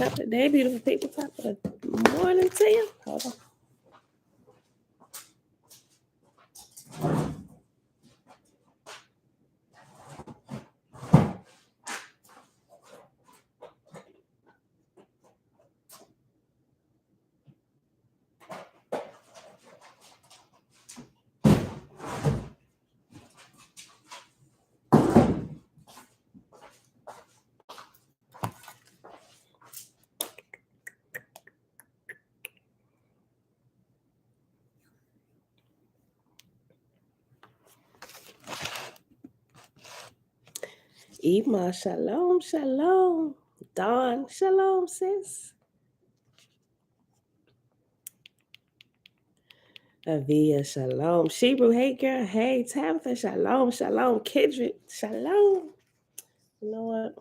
Top of the day, beautiful people. Top of the morning to you. Hold on. Ima, shalom, shalom. Dawn, shalom, sis. Avia, shalom. Shebrew, hey girl. Hey, Tabitha, shalom, shalom. Kendrick, shalom. You know what?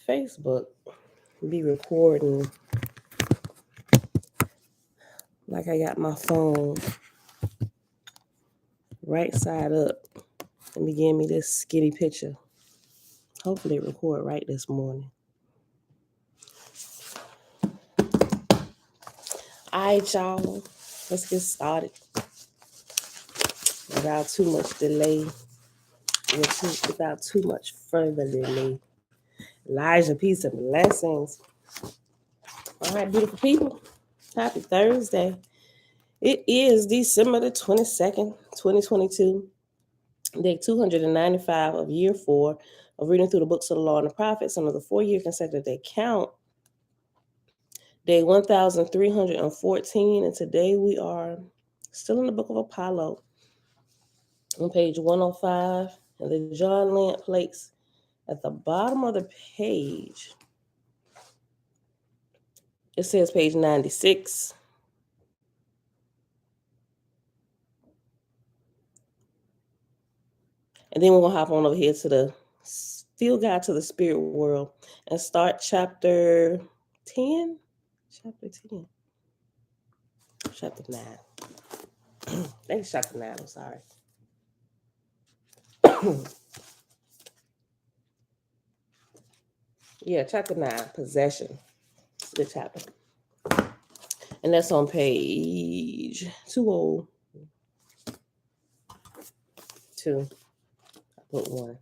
Facebook be recording like I got my phone right side up and be giving me this skinny picture. Hopefully it record right this morning. All right, y'all. Let's get started. Without too much delay. Without too much further delay. Elijah, peace and blessings. All right, beautiful people. Happy Thursday. It is December the 22nd, 2022. Day 295 of year 4 of reading through the books of the law and the prophets under the 4-year consecutive day count. Day 1314, and today we are still in the book of Apollo on page 105, and the John Lamp plates at the bottom of the page. It says page 96. And then we're going to hop on over here to the Field Guide to the Spirit World and start chapter 10. Chapter 10. Chapter 9. I think it's chapter 9. I'm sorry. Yeah, chapter 9, Possession. It's a good chapter. And that's on page 202. I put 1.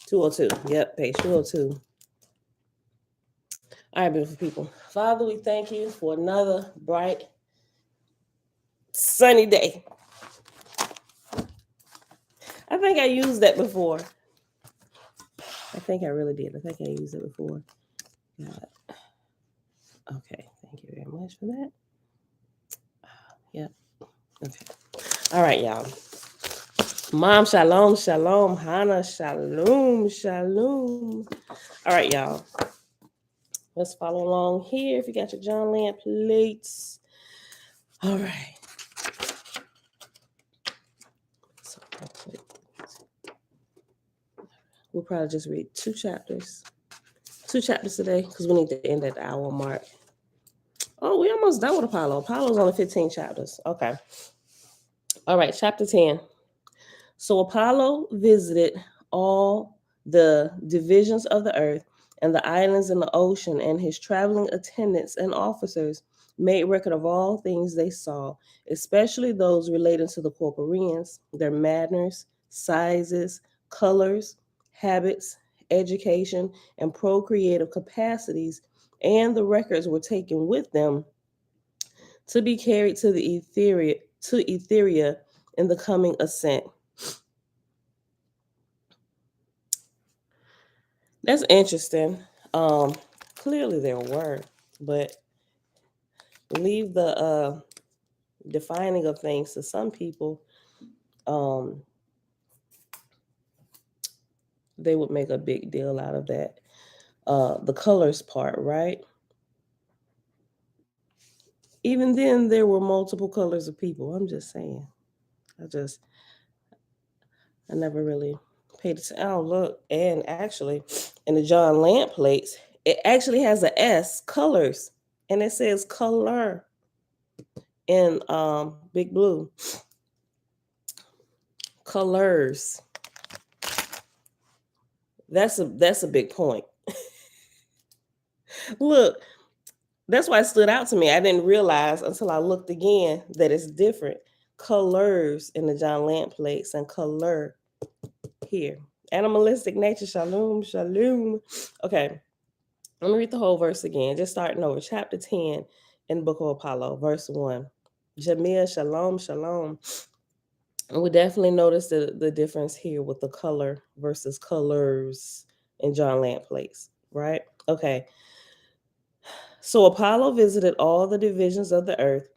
202. Yep, page 202. All right, beautiful people. Father, we thank you for another bright, sunny day. I think I used that before. I think I really did. I think I used it before. God. Okay, thank you very much for that. Yep. Okay. All right, y'all. Mom, shalom, shalom. Hannah, shalom, shalom. All right, y'all. Let's follow along here if you got your John Lamp plates. All right. We'll probably just read 2 chapters. 2 chapters today because we need to end at the hour mark. Oh, we almost done with Apollo. Apollo's only 15 chapters. Okay. All right, chapter 10. So Apollo visited all the divisions of the earth and the islands in the ocean, and his traveling attendants and officers made record of all things they saw, especially those relating to the corporeans, their manners, sizes, colors, habits, education, and procreative capacities, and the records were taken with them to be carried to the Etheria in the coming ascent. That's interesting. Clearly there were, but leave the defining of things to some people. They would make a big deal out of that. The colors part, right? Even then, there were multiple colors of people. I'm just saying. I never really paid attention. Oh, look. And actually, in the John Lamp plates, it actually has an S, colors. And it says color in big blue. Colors. That's a big point. Look, that's why it stood out to me. I didn't realize until I looked again that it's different colors in the John Lamp plates and color here. Animalistic nature, shalom, shalom. Okay, let me read the whole verse again. Just starting over, chapter 10 in the book of Apollo, verse 1. Jamil, shalom, shalom. And we definitely notice the difference here with the color versus colors in John Lamp plates, right? Okay. So Apollo visited all the divisions of the earth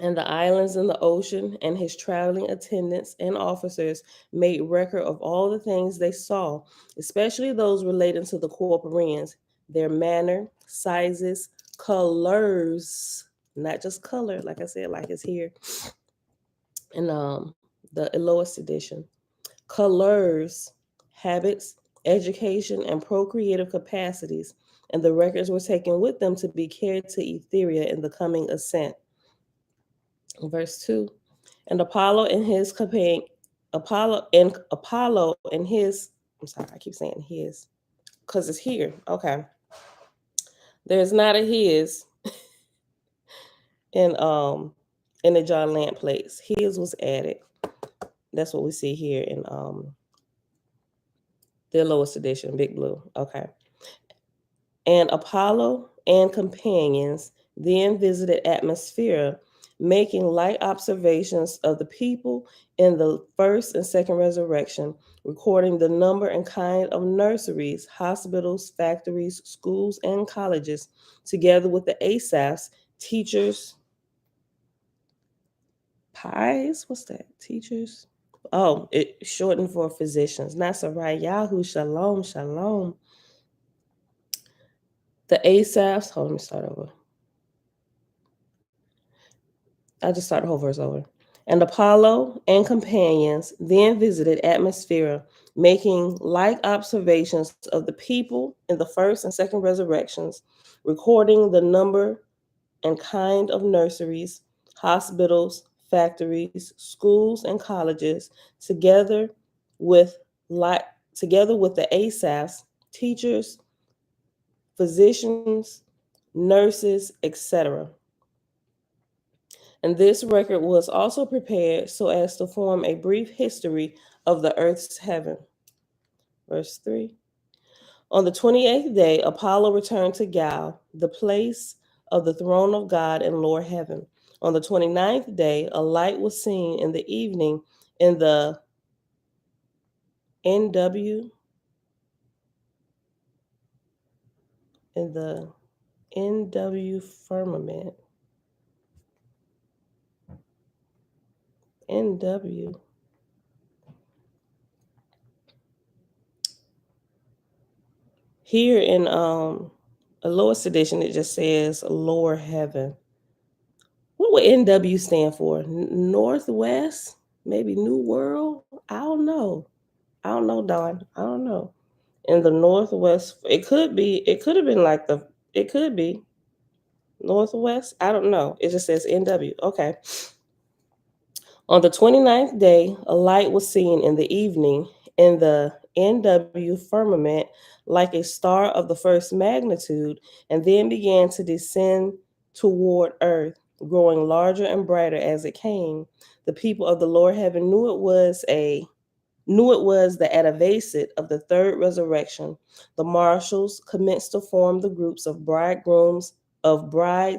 and the islands in the ocean, and his traveling attendants and officers made record of all the things they saw, especially those relating to the corporeans, their manner, sizes, colors, not just color, like I said, like it's here in the Elohist edition. Colors, habits, education, and procreative capacities, and the records were taken with them to be carried to Etheria in the coming ascent. Verse 2. And Apollo and his, I'm sorry, I keep saying his, because it's here. Okay. There's not a his in the John Lamp plates. His was added. That's what we see here in the lowest edition, Big Blue. Okay. And Apollo and companions then visited Atmosphere, making light observations of the people in the first and second resurrection, recording the number and kind of nurseries, hospitals, factories, schools, and colleges, together with the Asaphs, teachers, pies, what's that? Teachers? Oh, it shortened for physicians. Nasarai Yahu, shalom, shalom. The Asaphs, hold on, let me start over. I just start the whole verse over. And Apollo and companions then visited Atmosphere, making like observations of the people in the first and second resurrections, recording the number and kind of nurseries, hospitals, factories, schools, and colleges, together with the Asaphs, teachers, physicians, nurses, etc. And this record was also prepared so as to form a brief history of the earth's heaven. Verse 3. On the 28th day, Apollo returned to Gal, the place of the throne of God in lower heaven. On the 29th day, a light was seen in the evening in the NW, firmament. NW. Here in a lowest edition, it just says lower heaven. What would NW stand for? Northwest? Maybe New World? I don't know. I don't know, Don. I don't know. In the Northwest, it could be. It could have been like it could be Northwest. I don't know. It just says NW. Okay. On the 29th day, a light was seen in the evening in the NW firmament like a star of the first magnitude, and then began to descend toward earth, growing larger and brighter as it came. The people of the lower heaven knew it was the Adavasit of the third resurrection. The marshals commenced to form the groups of brides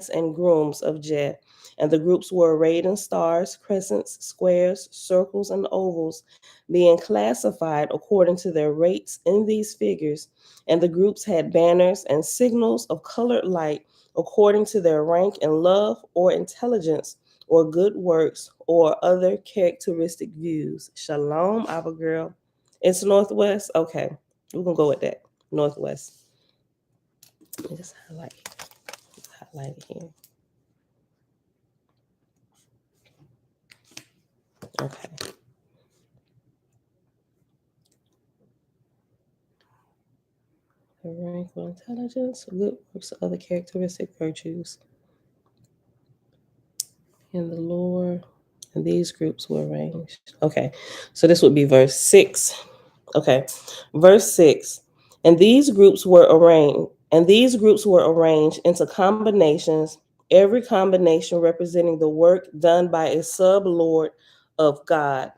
and grooms of Jet, and the groups were arrayed in stars, crescents, squares, circles, and ovals, being classified according to their rates in these figures. And the groups had banners and signals of colored light according to their rank in love or intelligence or good works or other characteristic views. Shalom, Abba girl. It's Northwest. Okay, we're gonna go with that. Northwest. Let me just highlight it here. Okay. Rank for intelligence, good works, other characteristic virtues. In the lore, and these groups were arranged. Okay, so this would be verse 6 Okay. Verse 6. And these groups were arranged into combinations, every combination representing the work done by a sub-lord of God.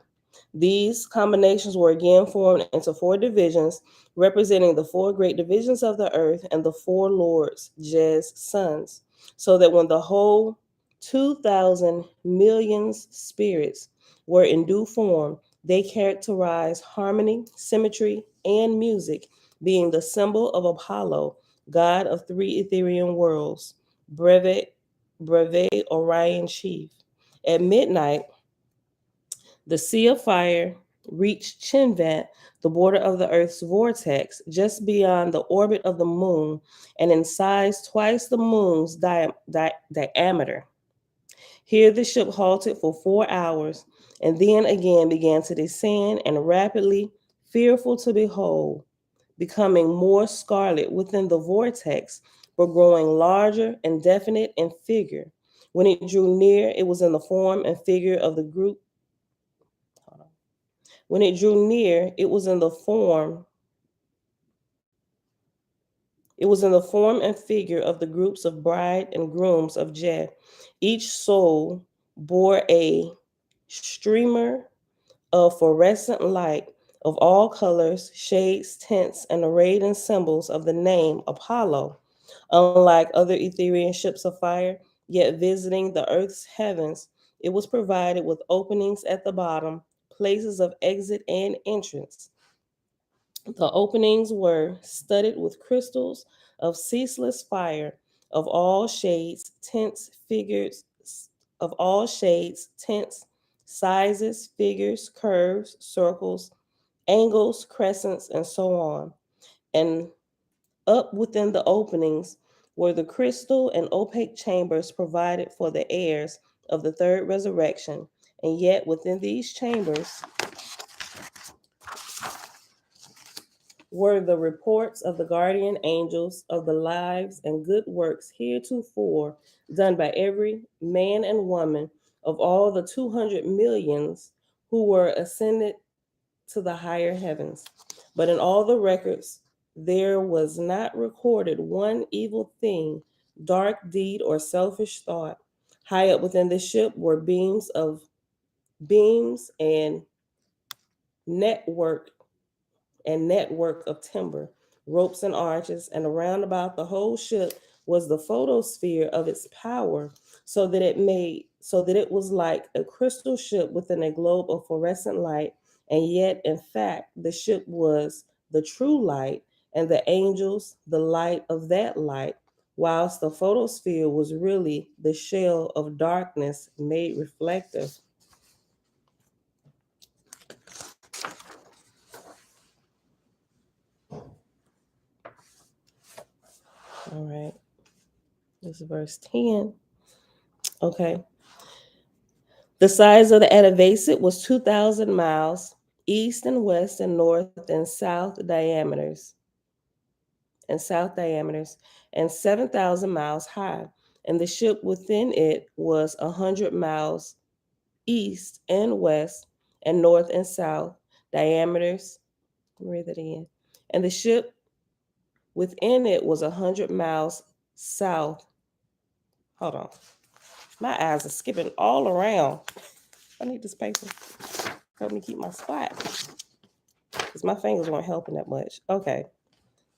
These combinations were again formed into four divisions, representing the four great divisions of the earth and the four lords, Jez's sons, so that when the whole 2,000 millions spirits were in due form, they characterized harmony, symmetry, and music, being the symbol of Apollo, god of three Ethereal worlds, Breve Orion chief. At midnight, the sea of fire reached Chinvat, the border of the Earth's vortex, just beyond the orbit of the moon, and in size twice the moon's diameter. Here the ship halted for 4 hours, and then again began to descend, and rapidly, fearful to behold, becoming more scarlet within the vortex, but growing larger and definite in figure. When it drew near, it was in the form and figure of the group. When it drew near, it was in the form and figure of the groups of bride and grooms of Jed. Each soul bore a streamer of fluorescent light of all colors, shades, tints, and arrayed in symbols of the name Apollo. Unlike other Etherian ships of fire, yet visiting the earth's heavens, it was provided with openings at the bottom, places of exit and entrance. The openings were studded with crystals of ceaseless fire of all shades, tints, figures, of all shades, tints, sizes, figures, curves, circles, angles, crescents, and so on. And up within the openings were the crystal and opaque chambers provided for the heirs of the third resurrection. And yet within these chambers were the reports of the guardian angels of the lives and good works heretofore done by every man and woman of all the 200 millions who were ascended to the higher heavens. But in all the records, there was not recorded one evil thing, dark deed, or selfish thought. High up within the ship were beams network and network of timber, ropes and arches, and around about the whole ship was the photosphere of its power, so that it was like a crystal ship within a globe of fluorescent light, and yet in fact the ship was the true light, and the angels the light of that light, whilst the photosphere was really the shell of darkness made reflective. All right, this is verse 10. Okay. The size of the Atavacid was 2,000 miles, east and west and north and 7,000 miles high. And the ship within it was 100 miles east and west and north and south diameters. Let me read that again. And the ship within it was 100 miles south. Hold on. My eyes are skipping all around. I need this paper. Help me keep my spot. Because my fingers weren't helping that much. Okay.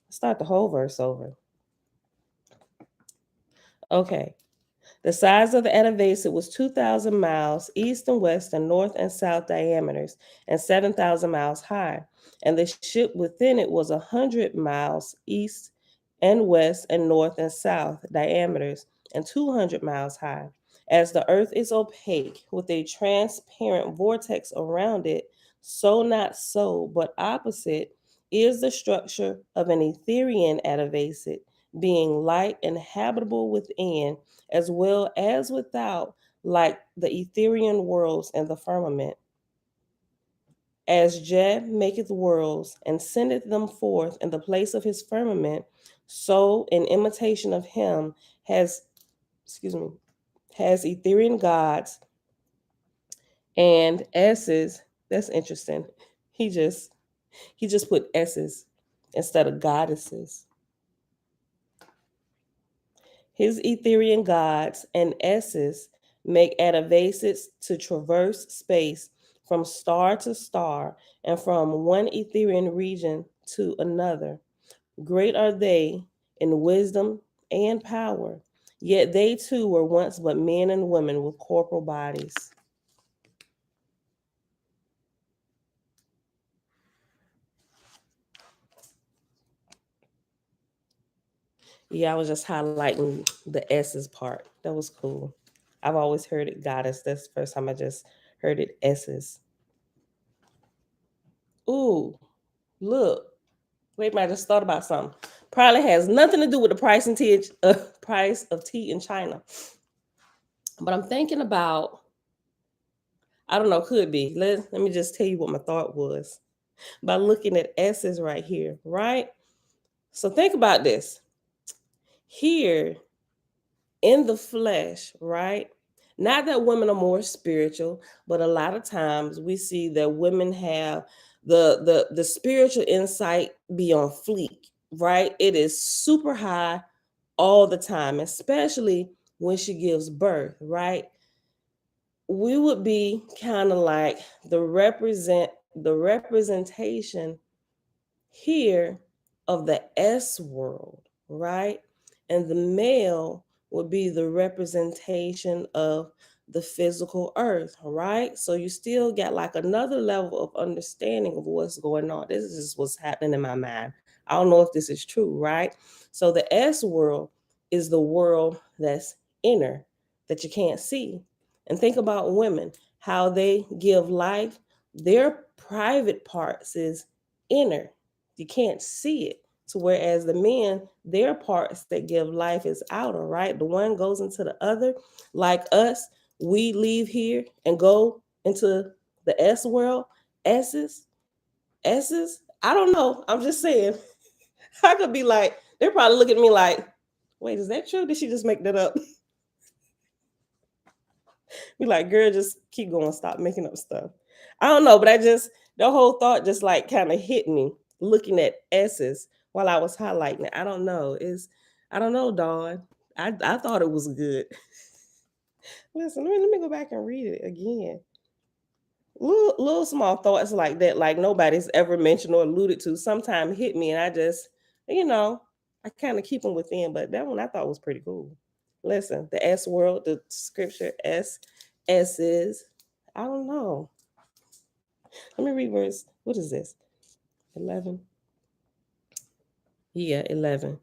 Let's start the whole verse over. Okay. The size of the Atavacid was 2,000 miles east and west and north and south diameters and 7,000 miles high. And the ship within it was 100 miles east and west and north and south diameters and 200 miles high. As the earth is opaque with a transparent vortex around it, so not so, but opposite is the structure of an Etherian Atavacid, being light and habitable within as well as without, like the Etherian worlds and the firmament. As Jed maketh worlds and sendeth them forth in the place of his firmament, so in imitation of him has Etherian gods and S's. That's interesting. He just He just put S's instead of goddesses. His Etherian gods and S's make Adabasis to traverse space from star to star and from one Etherian region to another. Great are they in wisdom and power, yet they too were once but men and women with corporal bodies. Yeah, I was just highlighting the S's part. That was cool. I've always heard it goddess. That's the first time I just heard it S's. Ooh, look. Wait a minute, I just thought about something. Probably has nothing to do with the price of tea in China. But I'm thinking about, I don't know, could be. Let me just tell you what my thought was by looking at S's right here, right? So think about this. Here in the flesh, right? Not that women are more spiritual, but a lot of times we see that women have the spiritual insight be on fleek, right? It is super high all the time, especially when she gives birth, right? We would be kind of like the representation here of the S world, right? And the male would be the representation of the physical earth, right? So you still got like another level of understanding of what's going on. This is what's happening in my mind. I don't know if this is true, right? So the S world is the world that's inner, that you can't see. And think about women, how they give life. Their private parts is inner. You can't see it. So whereas the men, their parts that give life is outer, right? The one goes into the other. Like us, we leave here and go into the S world. S's, S's. I don't know. I'm just saying. I could be like, they're probably looking at me like, wait, is that true? Did she just make that up? Be like, girl, just keep going, stop making up stuff. I don't know, but the whole thought just like kind of hit me looking at S's while I was highlighting it. I don't know. I don't know, Dawn. I thought it was good. Listen, let me go back and read it again. Little small thoughts like that, like nobody's ever mentioned or alluded to, sometimes hit me, and I just, you know, I kind of keep them within. But that one I thought was pretty cool. Listen, the S world, the scripture S is, I don't know. Let me read verse. What is this? 11. Yeah, 11.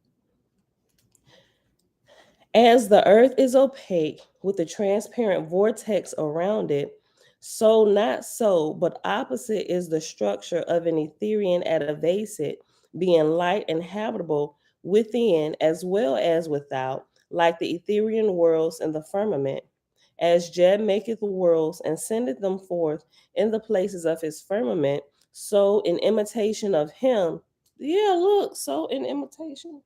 As the earth is opaque with a transparent vortex around it, so not so, but opposite is the structure of an Etherian adavacit, being light and habitable within as well as without, like the Etherian worlds in the firmament. As Jed maketh the worlds and sendeth them forth in the places of his firmament, so in imitation of him. Yeah, look, so in imitation.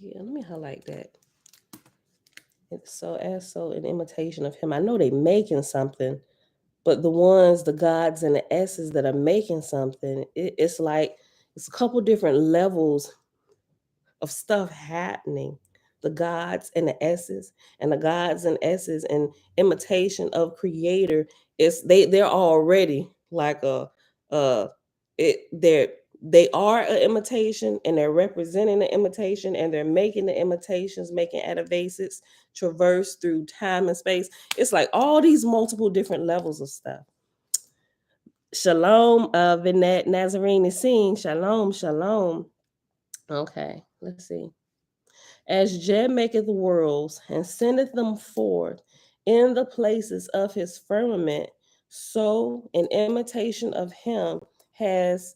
Yeah, let me highlight that. It's so in imitation of him. I know they making something, but the gods and the S's that are making something, it's like it's a couple different levels of stuff happening. The gods and the S's, and the gods and S's and imitation of creator. They're already like uh they're they are an imitation, and they're representing the imitation, and they're making the imitations, making adavasis traverse through time and space. It's like all these multiple different levels of stuff. Shalom, Vinette Nazarene is seen. Shalom, shalom. Okay, let's see. As Jed maketh worlds and sendeth them forth in the places of his firmament, so in imitation of him has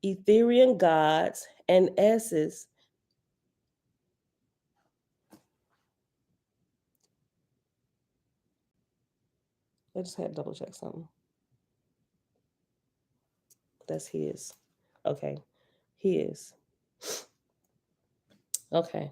Etherian gods and S's. I just had to double check something. That's his. Okay, his. Okay.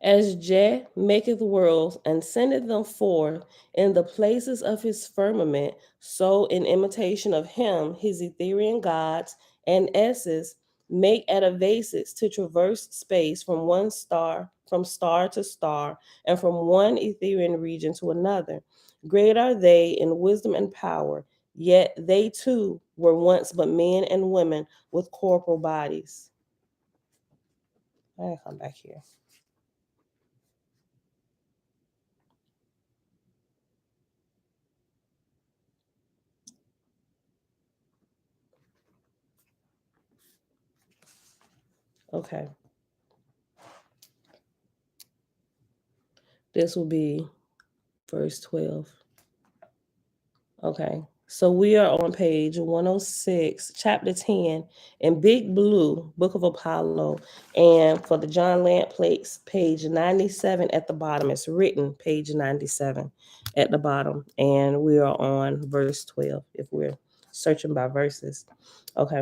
As Jah maketh worlds and sendeth them forth in the places of his firmament, so in imitation of him, his Ethereal gods and S's make adavases to traverse space from star to star, and from one Ethereal region to another. Great are they in wisdom and power, yet they too were once but men and women with corporal bodies. I gotta come back here. Okay. This will be verse 12. Okay. So we are on page 106, chapter 10, in Big Blue, Book of Apollo. And for the John Lant plates, page 97 at the bottom. It's written page 97 at the bottom. And we are on verse 12 if we're searching by verses. Okay.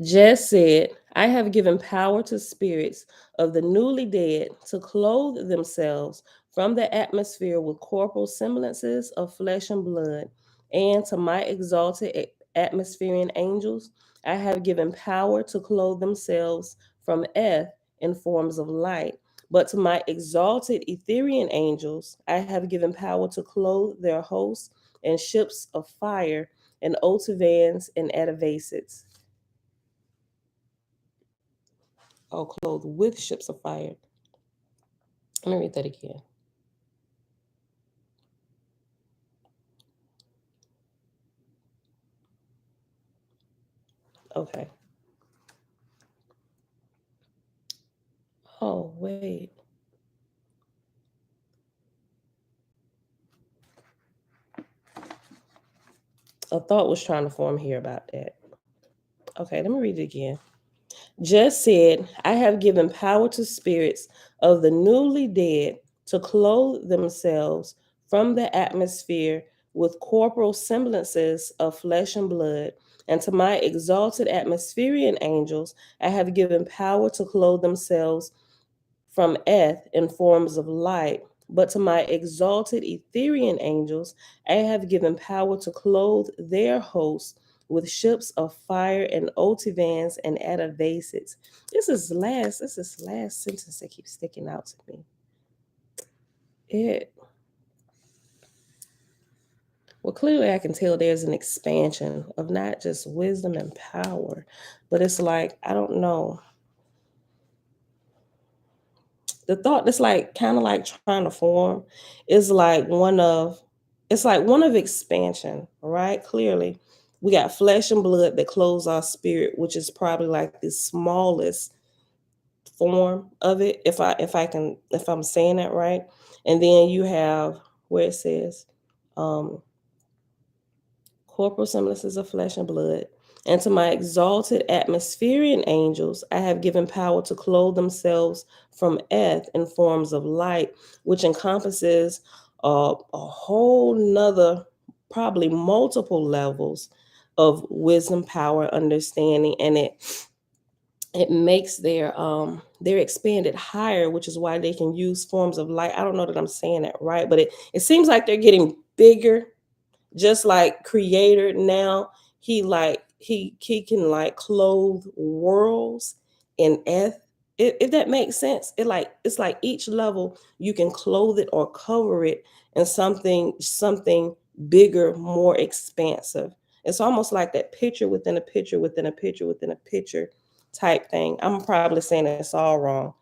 Just said, I have given power to spirits of the newly dead to clothe themselves from the atmosphere with corporal semblances of flesh and blood, and to my exalted atmospherian angels, I have given power to clothe themselves from eth in forms of light. But to my exalted Etherian angels, I have given power to clothe their hosts in ships of fire and otivans and adavasids. Oh, clothed with ships of fire. Let me read that again. Okay. Oh, wait. A thought was trying to form here about that. Okay, let me read it again. Just said, I have given power to spirits of the newly dead to clothe themselves from the atmosphere with corporal semblances of flesh and blood, and to my exalted atmospherian angels, I have given power to clothe themselves from eth in forms of light. But to my exalted Etherian angels, I have given power to clothe their hosts with ships of fire and otivans and adavasids. This is last sentence that keeps sticking out to me. It well, clearly I can tell there's an expansion of not just wisdom and power, but it's like, I don't know. The thought that's like kind of like trying to form is like one of it's like one of expansion, right? Clearly, we got flesh and blood that clothes our spirit, which is probably like the smallest form of it, if I'm saying that right. And then you have where it says um corporal semblances of flesh and blood. And to my exalted atmospherian angels, I have given power to clothe themselves from eth in forms of light, which encompasses a whole nother, probably multiple levels of wisdom, power, understanding, and it makes their expanded higher, which is why they can use forms of light. I don't know that I'm saying that right, but it seems like they're getting bigger, just like creator now. He can like clothe worlds in eth, if that makes sense. It's like each level you can clothe it or cover it in something bigger, more expansive. It's almost like that picture within a picture within a picture within a picture type thing. I'm probably saying it's all wrong.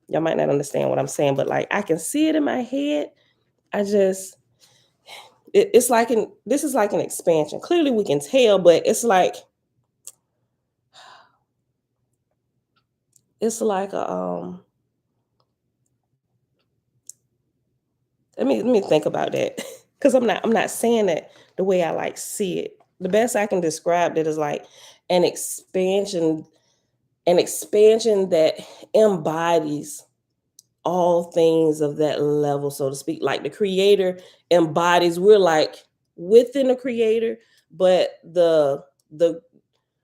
Y'all might not understand what I'm saying, but like I can see it in my head. I just it's like this is like an expansion. Clearly we can tell, but it's like a let me think about that. Because I'm not saying it the way I like see it. The best I can describe it is like an expansion, an expansion that embodies all things of that level, so to speak. Like the creator embodies, we're like within the creator, but the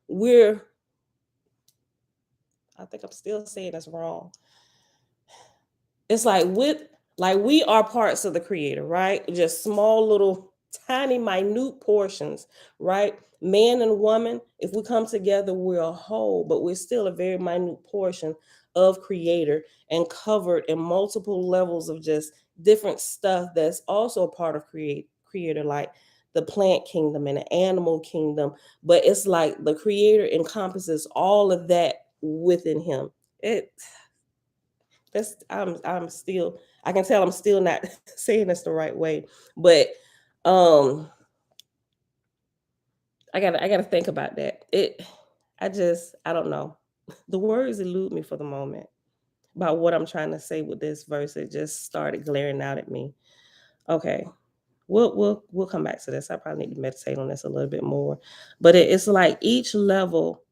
we're I think I'm still saying this wrong. It's like we are parts of the creator, right? Just small little tiny minute portions, right? Man and woman, if we come together, we're a whole, but we're still a very minute portion of creator and covered in multiple levels of just different stuff that's also a part of creator, like the plant kingdom and the animal kingdom. But it's like the creator encompasses all of that within him. I'm still, I can tell I'm still not saying this the right way, but um I gotta think about that. I don't know. The words elude me for the moment about what I'm trying to say with this verse. It just started glaring out at me. Okay. We'll come back to this. I probably need to meditate on this a little bit more. But it's like each level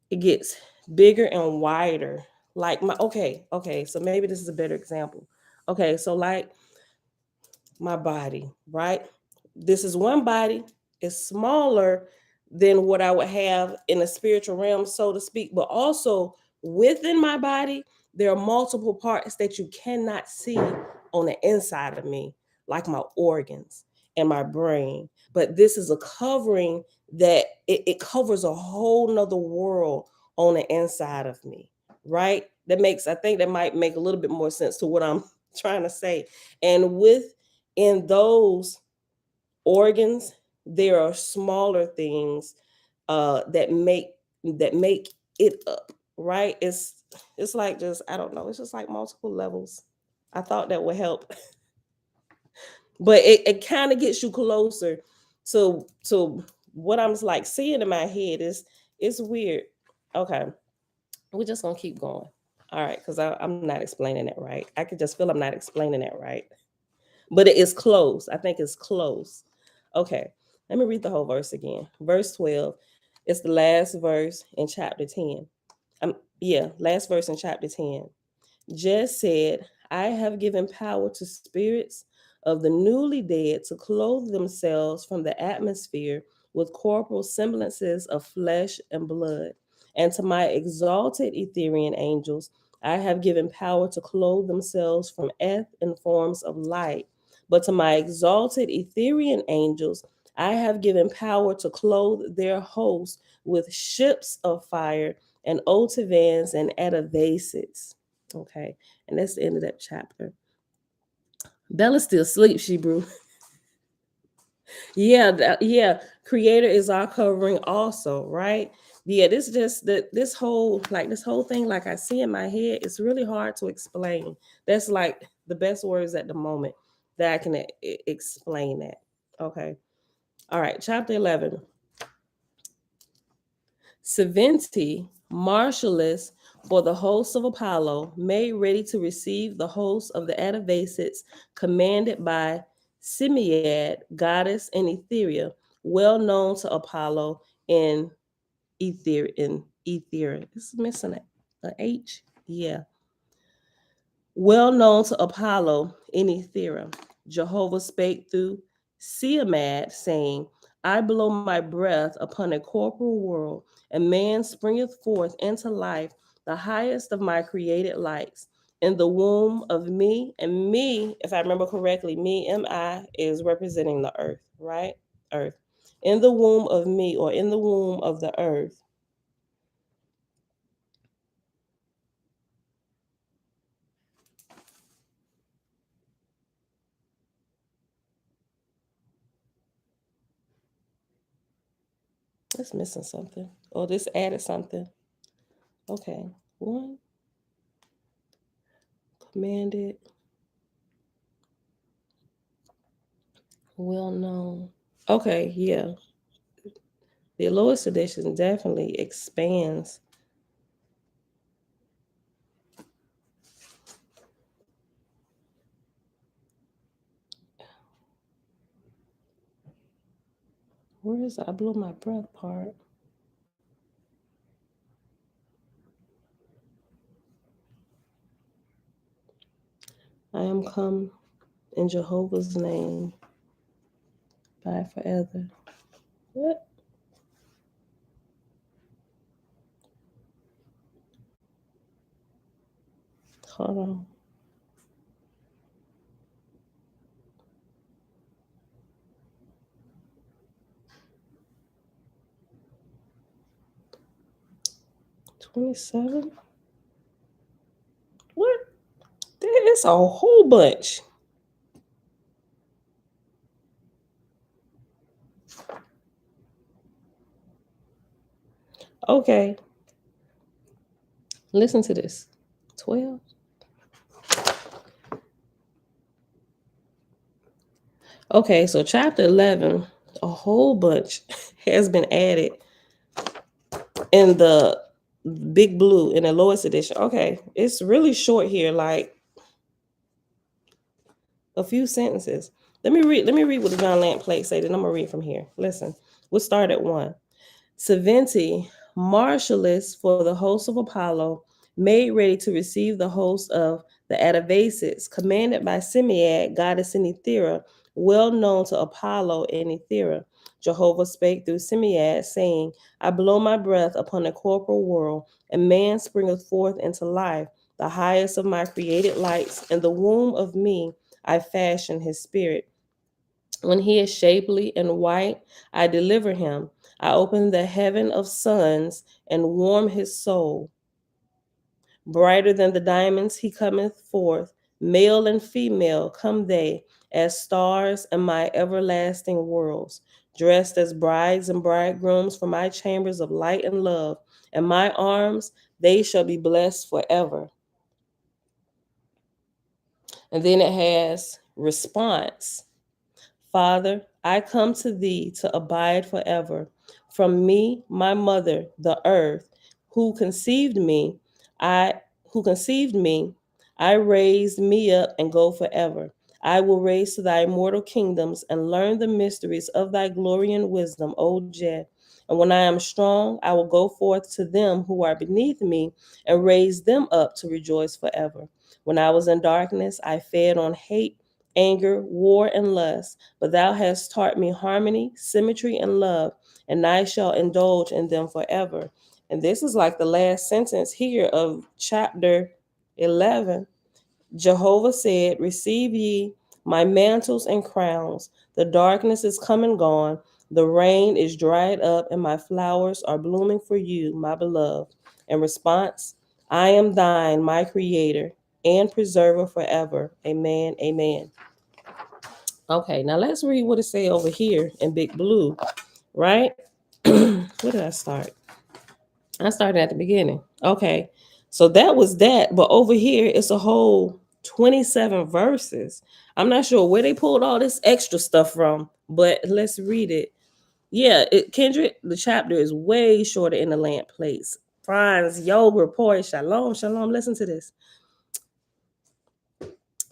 it gets bigger and wider. Like okay, so maybe this is a better example. Okay, so like my body, right? This is one body. It's smaller than what I would have in a spiritual realm, so to speak, but also within my body, there are multiple parts that you cannot see on the inside of me, like my organs and my brain. But this is a covering that it covers a whole nother world on the inside of me, right? I think that might make a little bit more sense to what I'm trying to say. And within those organs, there are smaller things that make it up, right? It's like just I don't know. It's just like multiple levels. I thought that would help, but it kind of gets you closer to what I'm like seeing in my head. It's weird. Okay, we're just gonna keep going. All right, because I'm not explaining it right. I could just feel I'm not explaining it right, but it is close. I think it's close. Okay, let me read the whole verse again. Verse 12. It's the last verse in chapter 10. Last verse in chapter 10. Just said, I have given power to spirits of the newly dead to clothe themselves from the atmosphere with corporal semblances of flesh and blood. And to my exalted Etherian angels, I have given power to clothe themselves from earth in forms of light. But to my exalted Etherian angels, I have given power to clothe their hosts with ships of fire and otivans and atavases. Okay, and that's the end of that chapter. Bella still sleeps, she brew. Yeah. Creator is our covering also, right? Yeah, this just that this whole thing, like I see in my head, it's really hard to explain. That's like the best words at the moment that I can explain that. Okay. All right, chapter 11. Seventy marshalless for the hosts of Apollo, made ready to receive the hosts of the Atavasids, commanded by Simiad, goddess in Etheria, well known to Apollo in Ether. It's missing an H. Yeah, well known to Apollo in Ethera. Jehovah spake through Siamad, saying, I blow my breath upon a corporal world, and man springeth forth into life, the highest of my created lights. In the womb of me, and me, if I remember correctly, me, M-I, is representing the earth, right? Earth. In the womb of me, or in the womb of the earth, it's missing something. Or this added something. Okay. One commanded, well known. Okay, yeah. The lowest edition definitely expands. Where is I blew my breath part? I am come in Jehovah's name by forever. What? Hold on. $27. What? It's a whole bunch. Okay. Listen to this. 12. Okay, so chapter 11, a whole bunch has been added in the big blue in the lowest edition. Okay, it's really short here, like a few sentences. Let me read what the John Lamp plate say, then I'm gonna read from here. Listen, we'll start at 1. Saventi, marshalless for the host of Apollo, made ready to receive the host of the Atavasids, commanded by Simiad, goddess in Ethera, well known to Apollo and Ethera. Jehovah spake through Simiad, saying, I blow my breath upon the corporal world, and man springeth forth into life, the highest of my created lights. In the womb of me I fashion his spirit. When he is shapely and white, I deliver him. I open the heaven of suns and warm his soul. Brighter than the diamonds he cometh forth. Male and female come they, as stars in my everlasting worlds, dressed as brides and bridegrooms from my chambers of light and love. And my arms, they shall be blessed forever. And then it has response. Father, I come to thee to abide forever. From me, my mother, the earth, who conceived me, I who conceived me, I raised me up and go forever. I will raise to thy immortal kingdoms and learn the mysteries of thy glory and wisdom, O Jed. And when I am strong, I will go forth to them who are beneath me and raise them up to rejoice forever. When I was in darkness, I fed on hate, anger, war, and lust. But thou hast taught me harmony, symmetry, and love, and I shall indulge in them forever. And this is like the last sentence here of chapter 11. Jehovah said, receive ye my mantles and crowns. The darkness is come and gone. The rain is dried up, and my flowers are blooming for you, my beloved. In response, I am thine, my creator and preserver forever. Amen. Amen. Okay, now let's read what it say over here in big blue, right? Where did I start? I started at the beginning. Okay, so that was that, but over here it's a whole 27 verses. I'm not sure where they pulled all this extra stuff from, but let's read it. Yeah, Kendrick, the chapter is way shorter in the lamp place. Franz, yoga report, shalom, shalom. Listen to this.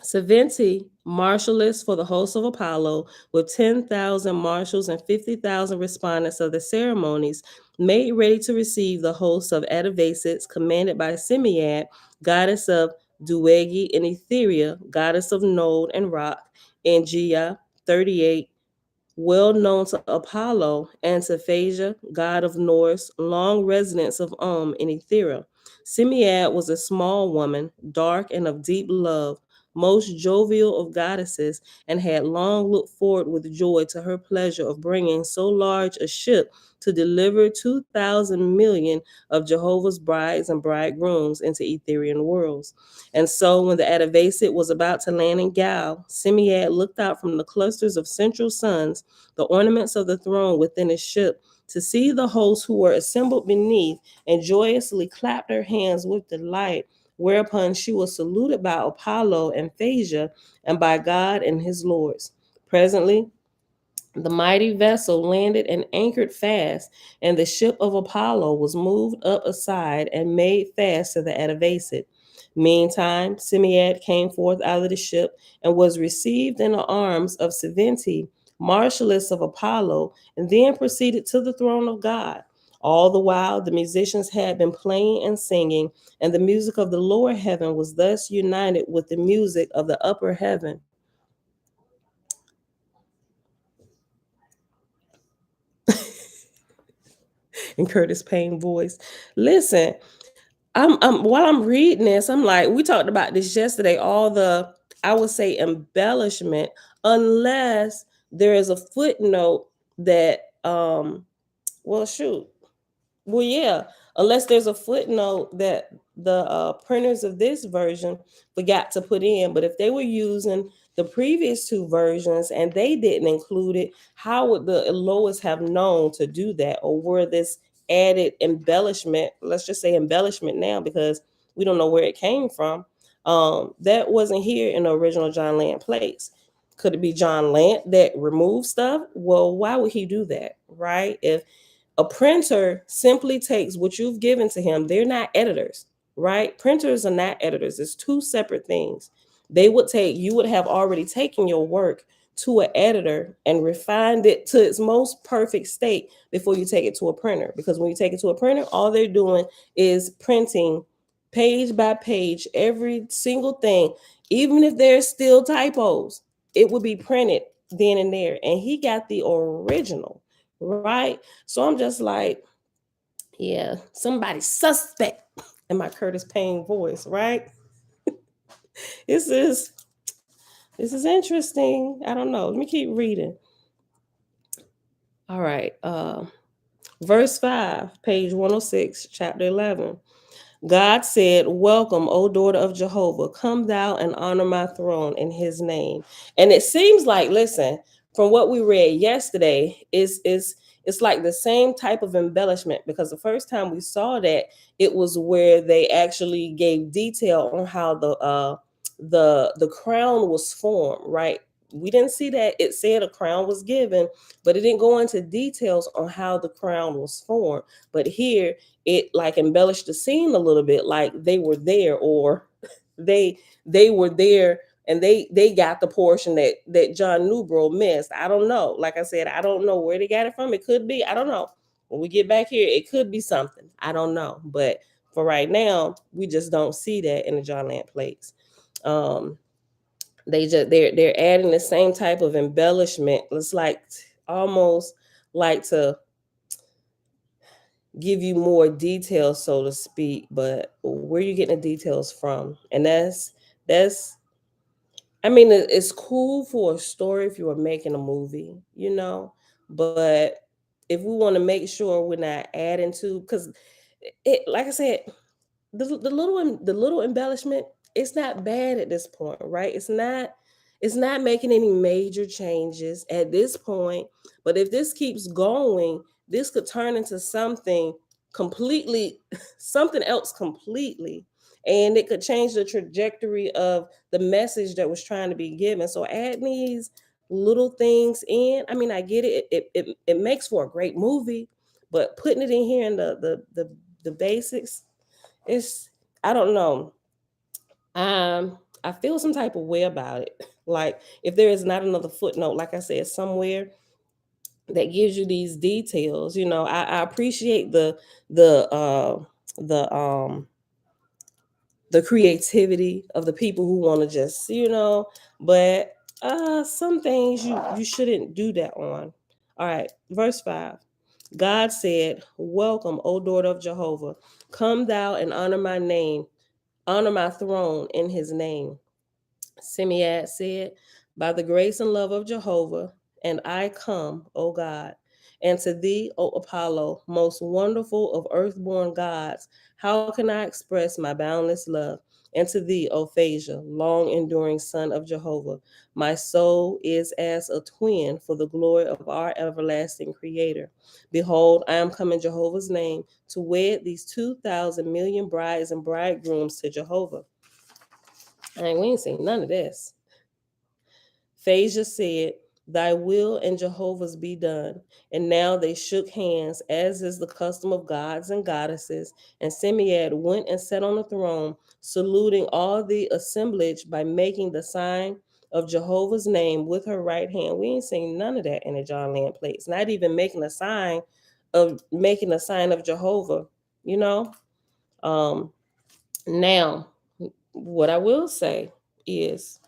Saventi, marshalless for the host of Apollo, with 10,000 marshals and 50,000 respondents of the ceremonies, made ready to receive the host of Atavasids, commanded by Simiad, goddess of Duegi and Etheria, goddess of Node and Rock, and Gia, 38, well known to Apollo and to Phasia, god of Norse, long residence of in Ethera. Simiad was a small woman, dark and of deep love, most jovial of goddesses, and had long looked forward with joy to her pleasure of bringing so large a ship to deliver 2,000 million of Jehovah's brides and bridegrooms into Etherian worlds. And so when the Atavasid was about to land in Gal, Simiad looked out from the clusters of central suns, the ornaments of the throne within his ship, to see the hosts who were assembled beneath, and joyously clapped her hands with delight, whereupon she was saluted by Apollo and Phasia, and by God and his lords. Presently, the mighty vessel landed and anchored fast, and the ship of Apollo was moved up aside and made fast to the Atavasid. Meantime, Simiad came forth out of the ship and was received in the arms of Saventi, marshalless of Apollo, and then proceeded to the throne of God. All the while, the musicians had been playing and singing, and the music of the lower heaven was thus united with the music of the upper heaven. In Curtis Payne voice. Listen, while I'm reading this, I'm like, we talked about this yesterday, all the, I would say, embellishment, unless there is a footnote that well, shoot. Well, yeah, unless there's a footnote that the printers of this version forgot to put in. But if they were using the previous two versions and they didn't include it, how would the Lois have known to do that? Or were this added embellishment, let's just say embellishment now, because we don't know where it came from, that wasn't here in the original John Land plates. Could it be John Lant that removed stuff? Well, why would he do that, right? If a printer simply takes what you've given to him. They're not editors, right? Printers are not editors. It's two separate things. They would take, you would have already taken your work to an editor and refined it to its most perfect state before you take it to a printer. Because when you take it to a printer, all they're doing is printing page by page, every single thing. Even if there's still typos, it would be printed then and there. And he got the original, right? So I'm just like, yeah, somebody suspect in my Curtis Payne voice, right? This is this is interesting. I don't know. Let me keep reading. All right. Verse 5, page 106, chapter 11. God said, "Welcome, O daughter of Jehovah. Come thou and honor my throne in his name." And it seems like, listen, from what we read yesterday, it's like the same type of embellishment, because the first time we saw that, it was where they actually gave detail on how the crown was formed, right? We didn't see that. It said a crown was given, but it didn't go into details on how the crown was formed. But here it like embellished the scene a little bit, like they were there, or they were there, and they got the portion that John Newbro missed. I don't know. Like I said, I don't know where they got it from. It could be, I don't know. When we get back here, it could be something. I don't know. But for right now, we just don't see that in the John Land plates. Um, they're adding the same type of embellishment. It's like almost like to give you more details, so to speak, but where you getting the details from? And that's I mean, it's cool for a story if you were making a movie, but if we want to make sure we're not adding to, because it, like I said, the little embellishment, it's not bad at this point, right? It's not making any major changes at this point. But if this keeps going, this could turn into something completely something else completely, and it could change the trajectory of the message that was trying to be given. So add these little things in. I mean, I get it. It makes for a great movie, but putting it in here in the basics, it's, I don't know. I feel some type of way about it. Like, if there is not another footnote, like I said, somewhere that gives you these details, I appreciate the the creativity of the people who want to just, but some things you shouldn't do that on. All right, verse 5. God said, "Welcome, O daughter of Jehovah. Come thou and honor my throne in his name." Simead said, "By the grace and love of Jehovah, and I come, O God. And to thee, O Apollo, most wonderful of earthborn gods, how can I express my boundless love? And to thee, O Phasia, long enduring son of Jehovah, my soul is as a twin for the glory of our everlasting Creator. Behold, I am come in Jehovah's name to wed these 2,000 million brides and bridegrooms to Jehovah." We ain't seen none of this. Phasia said, "Thy will and Jehovah's be done." And now they shook hands, as is the custom of gods and goddesses. And Simead went and sat on the throne, saluting all the assemblage by making the sign of Jehovah's name with her right hand. We ain't seen none of that in the John Land plates. Not even making a sign of Jehovah, you know. Um, Now, what I will say is,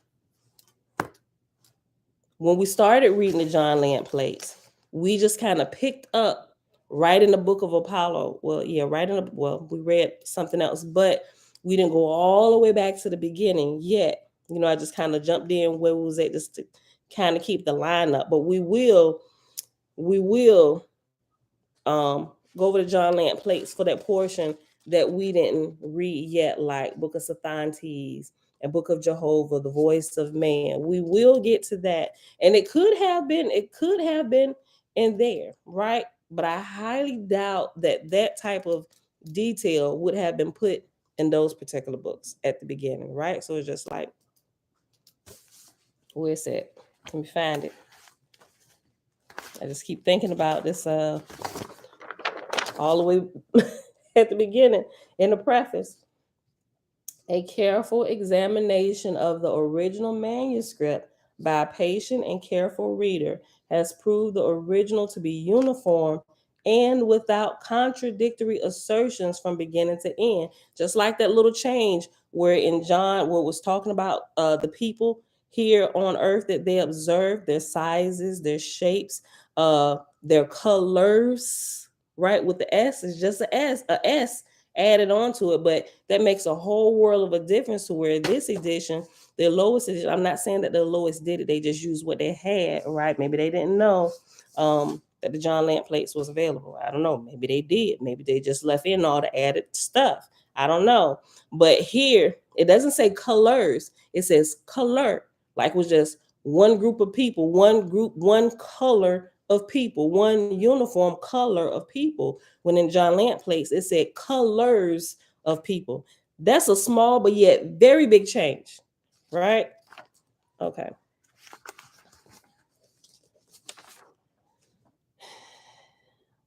when we started reading the John Land plates, we just kind of picked up right in the book of Apollo. Well, yeah, right in the, well, we read something else, but we didn't go all the way back to the beginning yet. You know, I just kind of jumped in where we was at just to kind of keep the line up. But we will go over to John Lant plates for that portion that we didn't read yet, like Book of Sathantes and Book of Jehovah, the voice of man. We will get to that. And it could have been in there, right? But I highly doubt that that type of detail would have been put in those particular books at the beginning, right? So it's just like, where's it? Let me find it. I just keep thinking about this all the way at the beginning in the preface. A careful examination of the original manuscript by a patient and careful reader has proved the original to be uniform and without contradictory assertions from beginning to end. Just like that little change where in John, where it was talking about the people here on earth that they observed, their sizes, their shapes, their colors, right? With the S, it's just a S added onto it, but that makes a whole world of a difference to where this edition, the lowest edition, I'm not saying that the lowest did it, they just used what they had, right? Maybe they didn't know that the John Lant plates was available. I don't know. Maybe they did. Maybe they just left in all the added stuff. I don't know. But here, it doesn't say colors. It says color, like it was just one group of people, one group, one color of people, one uniform color of people. When in John Lant plates, it said colors of people. That's a small but yet very big change, right? Okay.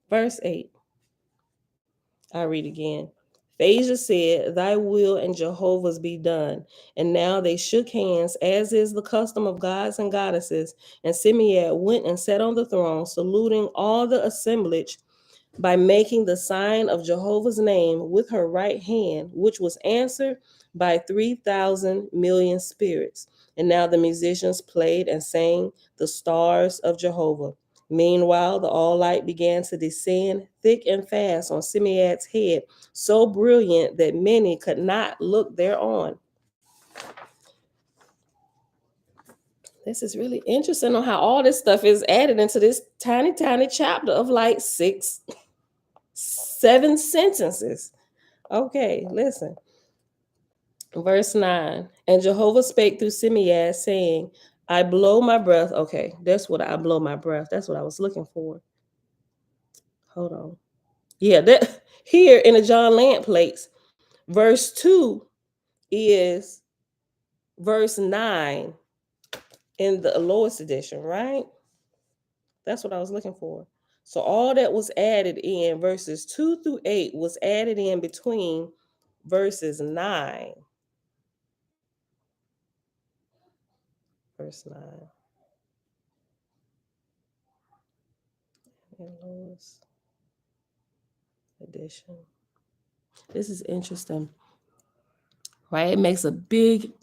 Verse 8. I read again. Phasia said, "Thy will and Jehovah's be done." And now they shook hands, as is the custom of gods and goddesses. And Simead went and sat on the throne, saluting all the assemblage by making the sign of Jehovah's name with her right hand, which was answered by 3,000 million spirits. And now the musicians played and sang the stars of Jehovah. Meanwhile, the all light began to descend thick and fast on Simead's head, so brilliant that many could not look thereon. This is really interesting on how all this stuff is added into this tiny, tiny chapter of like 7 sentences. Okay, listen. Verse 9. And Jehovah spake through Simead, saying, I blow my breath. Okay, that's what I blow my breath. That's what I was looking for. Hold on. Yeah, that here in the John Lant plates, verse 2 is verse 9 in the lowest edition, right? That's what I was looking for. So all that was added in verses 2 through 8 was added in between verses 9. Verse 9. And lowest edition. This is interesting, right? It makes a big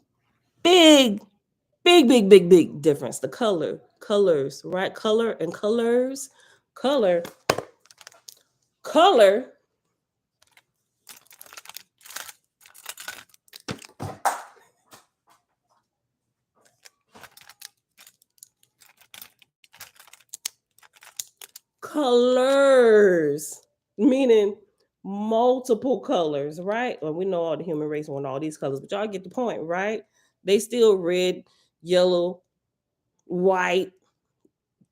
difference. The colors, right? Color and colors, color. Colors, meaning multiple colors, right? Well, we know all the human race want all these colors, but y'all get the point, right? They still red, yellow, white,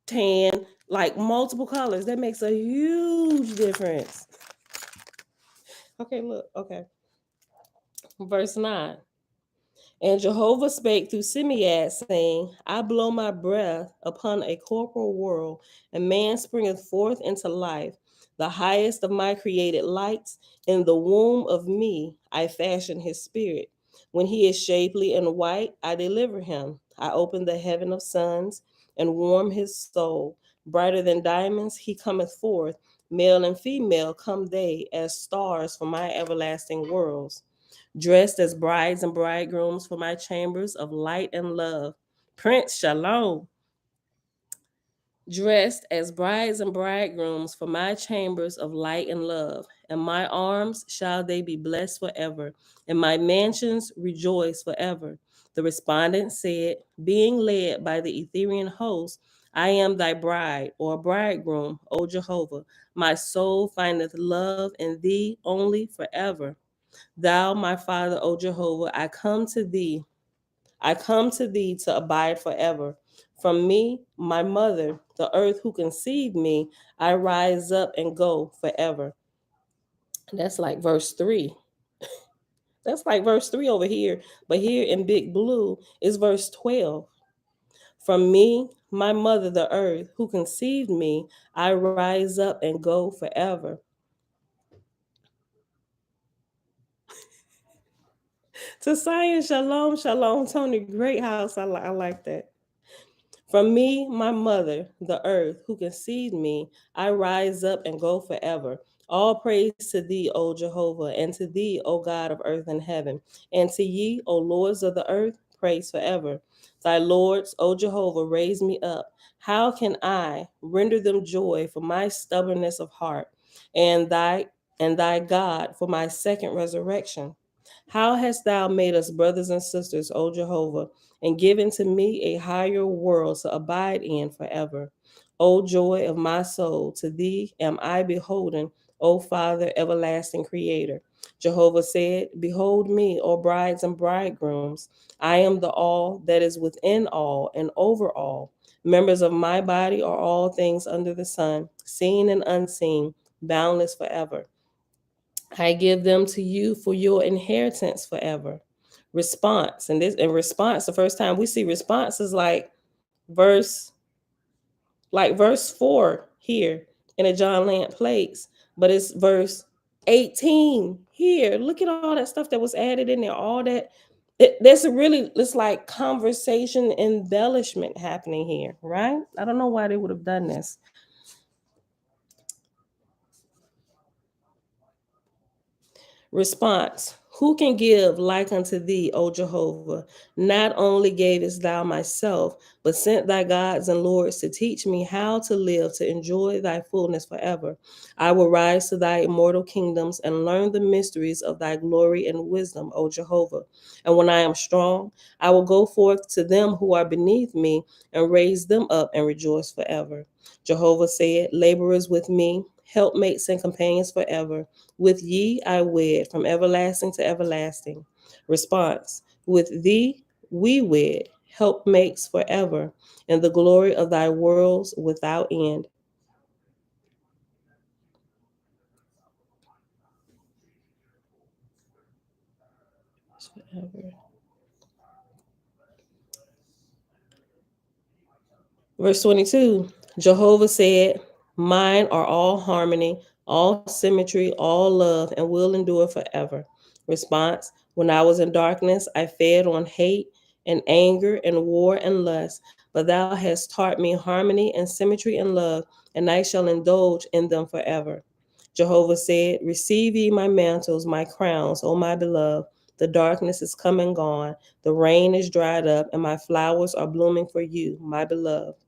tan, like multiple colors. That makes a huge difference. Okay, look, okay. Verse 9. And Jehovah spake through Simead, saying, I blow my breath upon a corporal world, and man springeth forth into life, the highest of my created lights. In the womb of me I fashion his spirit. When he is shapely and white, I deliver him. I open the heaven of suns and warm his soul. Brighter than diamonds he cometh forth. Male and female come they as stars from my everlasting worlds. Dressed as brides and bridegrooms for my chambers of light and love. Prince Shalom. dressed as brides and bridegrooms for my chambers of light and love. In my arms shall they be blessed forever, and my mansions rejoice forever. The respondent said, being led by the Etherian host, I am thy bride or bridegroom, O Jehovah. My soul findeth love in thee only forever. Thou, my Father, O Jehovah, I come to thee. I come to thee to abide forever. From me, my mother, the earth who conceived me, I rise up and go forever. That's like verse 3. That's like verse 3 over here. But here in big blue is verse 12. From me, my mother, the earth who conceived me, I rise up and go forever. To Zion, shalom, shalom, Tony. Great house. I like that. From me, my mother, the earth, who conceived me, I rise up and go forever. All praise to thee, O Jehovah, and to thee, O God of earth and heaven, and to ye, O lords of the earth, praise forever. Thy lords, O Jehovah, raise me up. How can I render them joy for my stubbornness of heart, and thy God for my second resurrection? How hast thou made us brothers and sisters, O Jehovah, and given to me a higher world to abide in forever? O joy of my soul, to thee am I beholden, O Father, everlasting Creator. Jehovah said, behold me, O brides and bridegrooms. I am the all that is within all and over all. Members of my body are all things under the sun, seen and unseen, boundless forever. I give them to you for your inheritance forever. Response. And this in response, the first time we see response is verse verse 4 here in a John Lamp plates, but it's verse 18 here. Look at all that stuff that was added in there, all that there's a really, it's like conversation embellishment happening here, right? I don't know why they would have done this. Response. Who can give like unto thee, O Jehovah? Not only gavest thou myself, but sent thy gods and lords to teach me how to live, to enjoy thy fullness forever. I will rise to thy immortal kingdoms and learn the mysteries of thy glory and wisdom, O Jehovah. And when I am strong, I will go forth to them who are beneath me and raise them up and rejoice forever. Jehovah said, laborers with me, helpmates and companions forever. With ye I wed from everlasting to everlasting. Response. With thee we wed, helpmates forever, in the glory of thy worlds without end. Forever. Verse 22, Jehovah said, mine are all harmony, all symmetry, all love, and will endure forever. Response, when I was in darkness, I fed on hate and anger and war and lust, but thou hast taught me harmony and symmetry and love, and I shall indulge in them forever. Jehovah said, receive ye my mantles, my crowns, O my beloved. The darkness is come and gone, the rain is dried up, and my flowers are blooming for you, my beloved.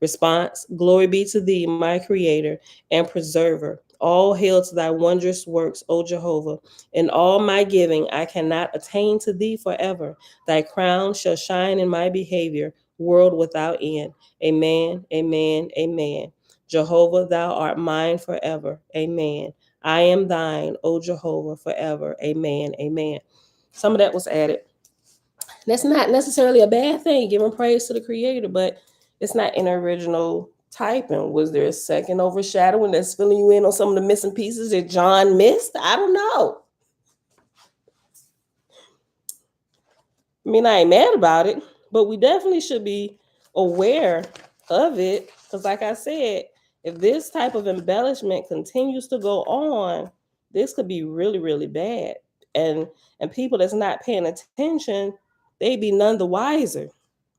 Response, glory be to thee, my creator and preserver. All hail to thy wondrous works, O Jehovah. In all my giving, I cannot attain to thee forever. Thy crown shall shine in my behavior, world without end. Amen, amen, amen. Jehovah, thou art mine forever. Amen. I am thine, O Jehovah, forever. Amen, amen. Some of that was added. That's not necessarily a bad thing, giving praise to the creator, but it's not in original typing. Was there a second overshadowing that's filling you in on some of the missing pieces that John missed? I don't know. I mean, I ain't mad about it, but we definitely should be aware of it. Because, like I said, if this type of embellishment continues to go on, this could be really, really bad. And people that's not paying attention, they be none the wiser.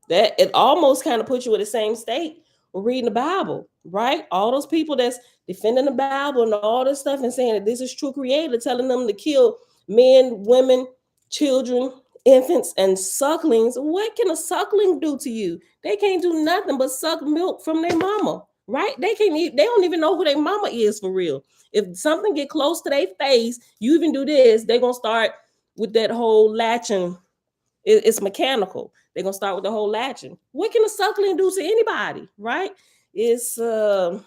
That it almost kind of puts you in the same state with reading the Bible, right? All those people that's defending the Bible and all this stuff and saying that this is true creator, telling them to kill men, women, children, infants and sucklings. What can a suckling do to you? They can't do nothing but suck milk from their mama, right? They can't eat, they don't even know who their mama is for real. If something get close to their face, you even do this, they're gonna start with that whole latching. It's mechanical. They're gonna start with the whole latching. What can a suckling do to anybody, right? It's I'm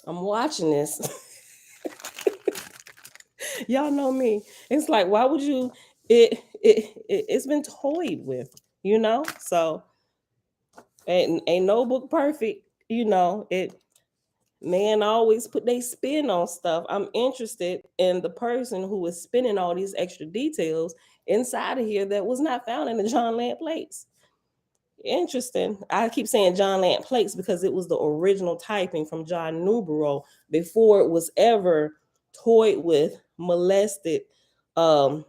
watching this. Y'all know me. It's like, why would you? It's been toyed with, you know. So ain't no book perfect, you know. It man always put their spin on stuff. I'm interested in the person who is spinning all these extra details inside of here that was not found in the John Land plates. Interesting. I keep saying John Land plates because it was the original typing from John Newborough before it was ever toyed with, molested. Um,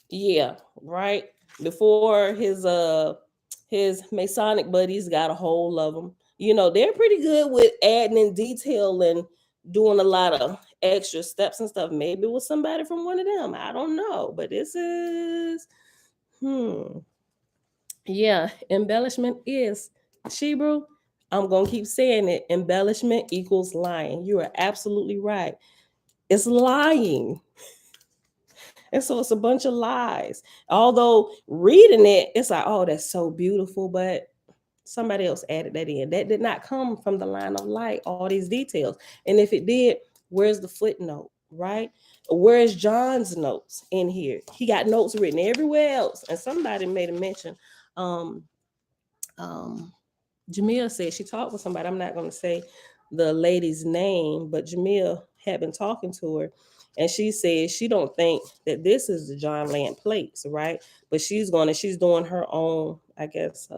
yeah, right. Before his Masonic buddies got a hold of them. You know, they're pretty good with adding in detail and doing a lot of extra steps and stuff. Maybe it was somebody from one of them. I don't know. But this is yeah, embellishment is Shebrew. I'm gonna keep saying it. Embellishment equals lying. You are absolutely right. It's lying. And so it's a bunch of lies. Although reading it, it's like, oh, that's so beautiful, but somebody else added that in. That did not come from the line of light, all these details. And if it did, where's the footnote, right? Where's John's notes in here? He got notes written everywhere else. And somebody made a mention. Um, Jamil said she talked with somebody. I'm not going to say the lady's name, but Jamil had been talking to her, and she said she don't think that this is the John Land plates, right? But she's doing her own, I guess,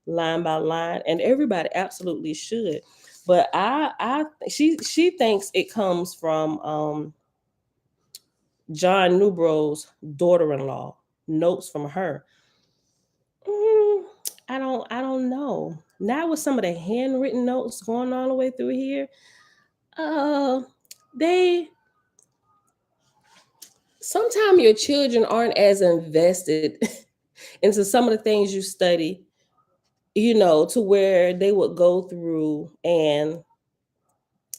line by line, and everybody absolutely should. But she thinks it comes from John Newborough's daughter-in-law, notes from her. I don't know. Now with some of the handwritten notes going all the way through here, they sometimes your children aren't as invested into some of the things you study, you know, to where they would go through and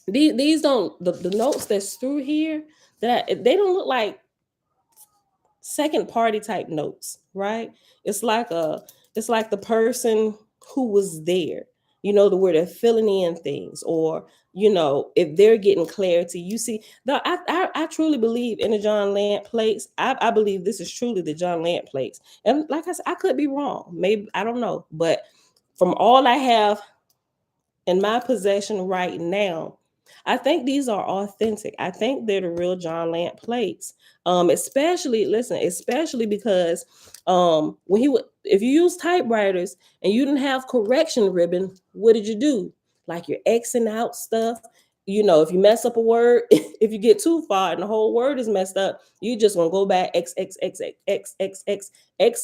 these don't the notes that's through here that they don't look like second party type notes, right? It's like the person who was there, you know, the where they're filling in things, or you know, if they're getting clarity. You see, I truly believe in the John Land plates. I believe this is truly the John Land plates. And like I said, I could be wrong. Maybe I don't know, but from all I have in my possession right now, I think these are authentic. I think they're the real John Land plates. Especially because when he would, if you use typewriters and you didn't have correction ribbon, what did you do? Like you're Xing out stuff. You know, if you mess up a word, if you get too far and the whole word is messed up, you just want to go back X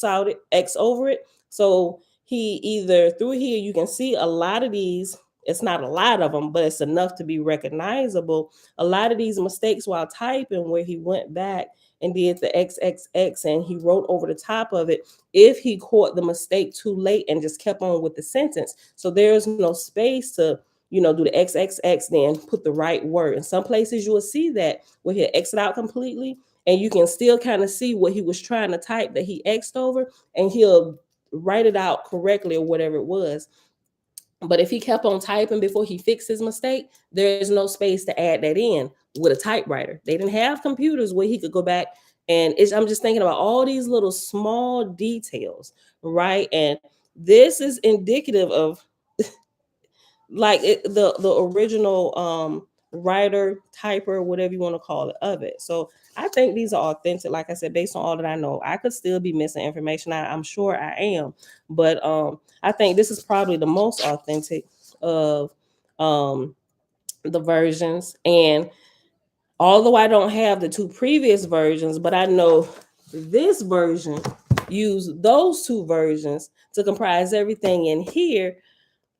out it, X over it. So he either through here, you can see a lot of these. It's not a lot of them, but it's enough to be recognizable. A lot of these mistakes while typing, where he went back and did the XXX and he wrote over the top of it, if he caught the mistake too late and just kept on with the sentence. So there's no space to, you know, do the XXX, then put the right word. In some places you will see that where he'll X it out completely, and you can still kind of see what he was trying to type that he X'd over, and he'll write it out correctly or whatever it was. But if he kept on typing before he fixed his mistake, there's no space to add that in with a typewriter. They didn't have computers where he could go back. And I'm just thinking about all these little small details, right? And this is indicative of like the original writer, typer, whatever you want to call it, of it. So I think these are authentic. Like I said, based on all that I know, I could still be missing information. I'm sure I am, but I think this is probably the most authentic of the versions. And although I don't have the two previous versions, but I know this version used those two versions to comprise everything in here.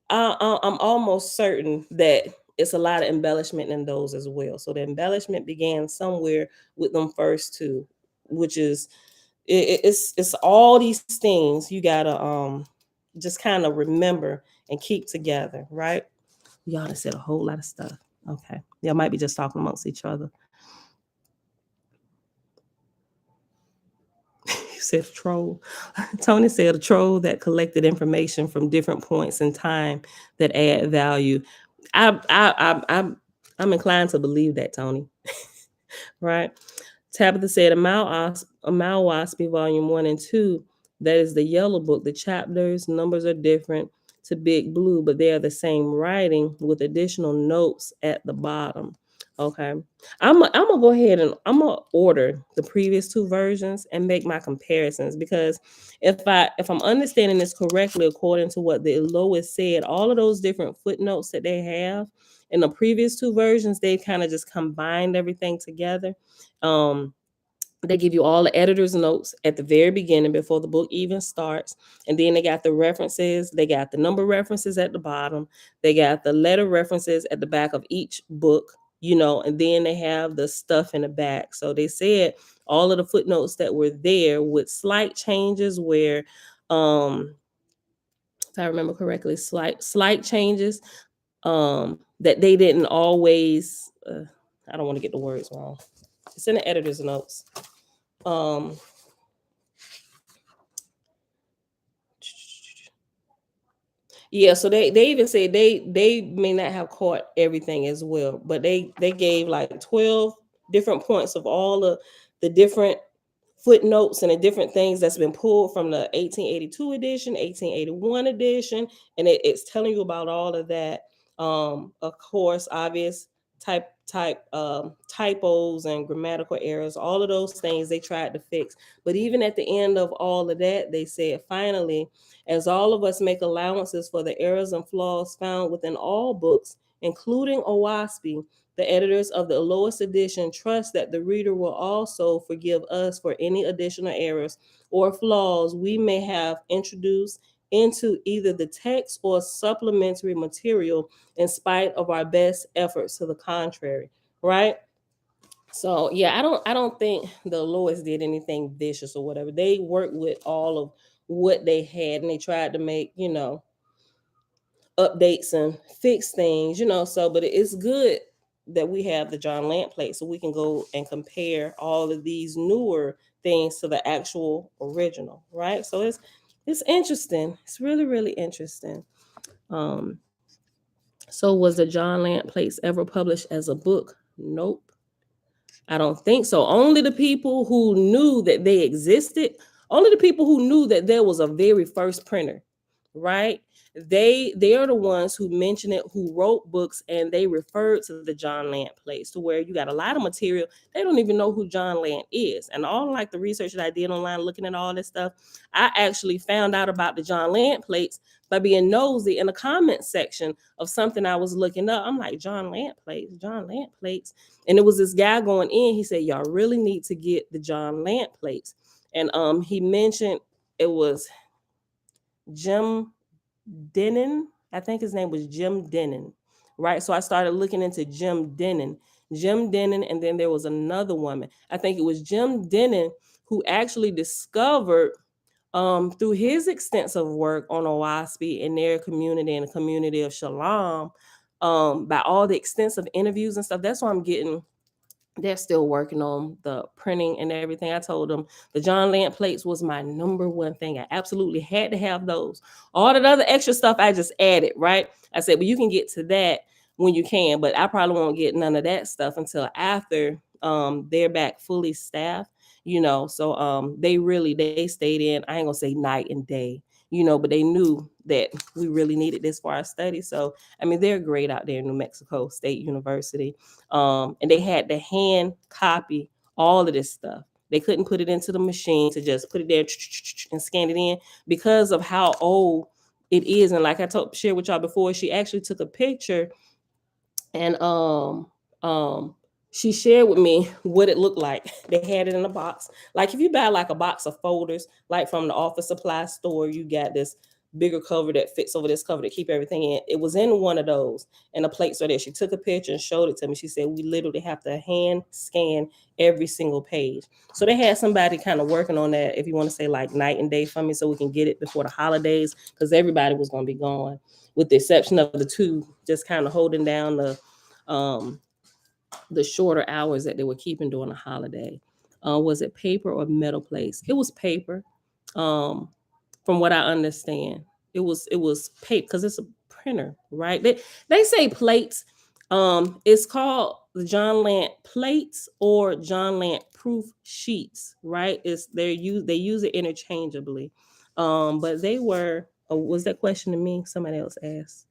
I'm almost certain that it's a lot of embellishment in those as well. So the embellishment began somewhere with them first two, which is it's all these things you gotta just kind of remember and keep together, right? Y'all done said a whole lot of stuff. Okay, y'all might be just talking amongst each other. You said a troll. Tony said a troll that collected information from different points in time that add value. I'm inclined to believe that, Tony. Right? Tabitha said Oahspe Volume 1 and 2, that is the yellow book. The chapters, numbers are different to Big Blue, but they are the same writing with additional notes at the bottom. Okay. I'm gonna go ahead and I'm gonna order the previous two versions and make my comparisons, because if I'm understanding this correctly, according to what the Lois said, all of those different footnotes that they have in the previous two versions, they've kind of just combined everything together. They give you all the editor's notes at the very beginning before the book even starts. And then they got the references. They got the number references at the bottom. They got the letter references at the back of each book, and then they have the stuff in the back. So they said all of the footnotes that were there with slight changes where, if I remember correctly, slight changes that they didn't always, I don't want to get the words wrong. It's in the editor's notes. Yeah, so they even say they may not have caught everything as well, but they gave like 12 different points of all the different footnotes and the different things that's been pulled from the 1882 edition, 1881 edition, and it's telling you about all of that. Of course, obvious typos and grammatical errors, all of those things they tried to fix. But even at the end of all of that, they said, finally, as all of us make allowances for the errors and flaws found within all books, including Oahspe, the editors of the lowest edition trust that the reader will also forgive us for any additional errors or flaws we may have introduced into either the text or supplementary material, in spite of our best efforts to the contrary. Right? So yeah, I don't think the Lois did anything vicious or whatever. They worked with all of what they had, and they tried to make updates and fix things. So, but it's good that we have the John Lamp plate, so we can go and compare all of these newer things to the actual original, right? So it's interesting. It's really, really interesting. So was the John Lamp plates ever published as a book? Nope. I don't think so. Only the people who knew that they existed, only the people who knew that there was a very first printer, right? They are the ones who mentioned it, who wrote books, and they referred to the John Lamp plates, to where you got a lot of material. They don't even know who John Lamp is. And all like the research that I did online, looking at all this stuff, I actually found out about the John Lamp plates by being nosy in the comment section of something I was looking up. I'm like, John Lamp plates. And it was this guy going in. He said, y'all really need to get the John Lamp plates. And he mentioned it was Jim Denon. I think his name was Jim Denon, right? So I started looking into Jim Denon, and then there was another woman. I think it was Jim Denon who actually discovered, through his extensive work on Oahspe and their community and the community of Shalom, by all the extensive interviews and stuff. That's why I'm getting. They're still working on the printing and everything. I told them the John Lamp plates was my number one thing. I absolutely had to have those. All that other extra stuff I just added, right? I said, well, you can get to that when you can, but I probably won't get none of that stuff until after they're back fully staffed, So they stayed in, I ain't gonna say night and day, but they knew that we really needed this for our study. So, I mean, they're great out there in New Mexico State University. And they had to hand copy all of this stuff. They couldn't put it into the machine to just put it there and scan it in, because of how old it is. And like I shared with y'all before, she actually took a picture, and she shared with me what it looked like. They had it in a box. Like if you buy like a box of folders, like from the office supply store, you got this bigger cover that fits over this cover to keep everything in. It was in one of those, and the plates are there. She took a picture and showed it to me. She said, we literally have to hand scan every single page. So they had somebody kind of working on that, if you want to say like night and day for me, so we can get it before the holidays, because everybody was going to be gone, with the exception of the two just kind of holding down the shorter hours that they were keeping during the holiday. Was it paper or metal plates? It was paper. From what I understand, it was paper, because it's a printer, right? They say plates. It's called the John Lant plates or John Lant proof sheets, right? They use it interchangeably. But they were. Oh, was that question to me? Somebody else asked.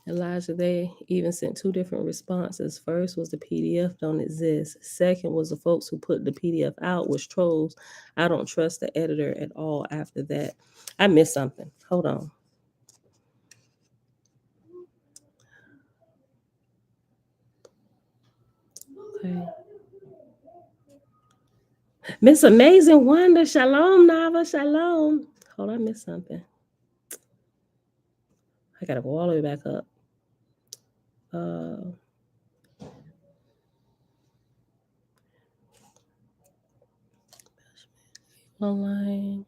Elijah, they even sent two different responses. First was the PDF don't exist. Second was the folks who put the PDF out was trolls. I don't trust the editor at all after that. I missed something. Hold on. Okay. Miss Amazing Wonder, shalom, Nava, shalom. Hold on, I missed something. I gotta go all the way back up. Online.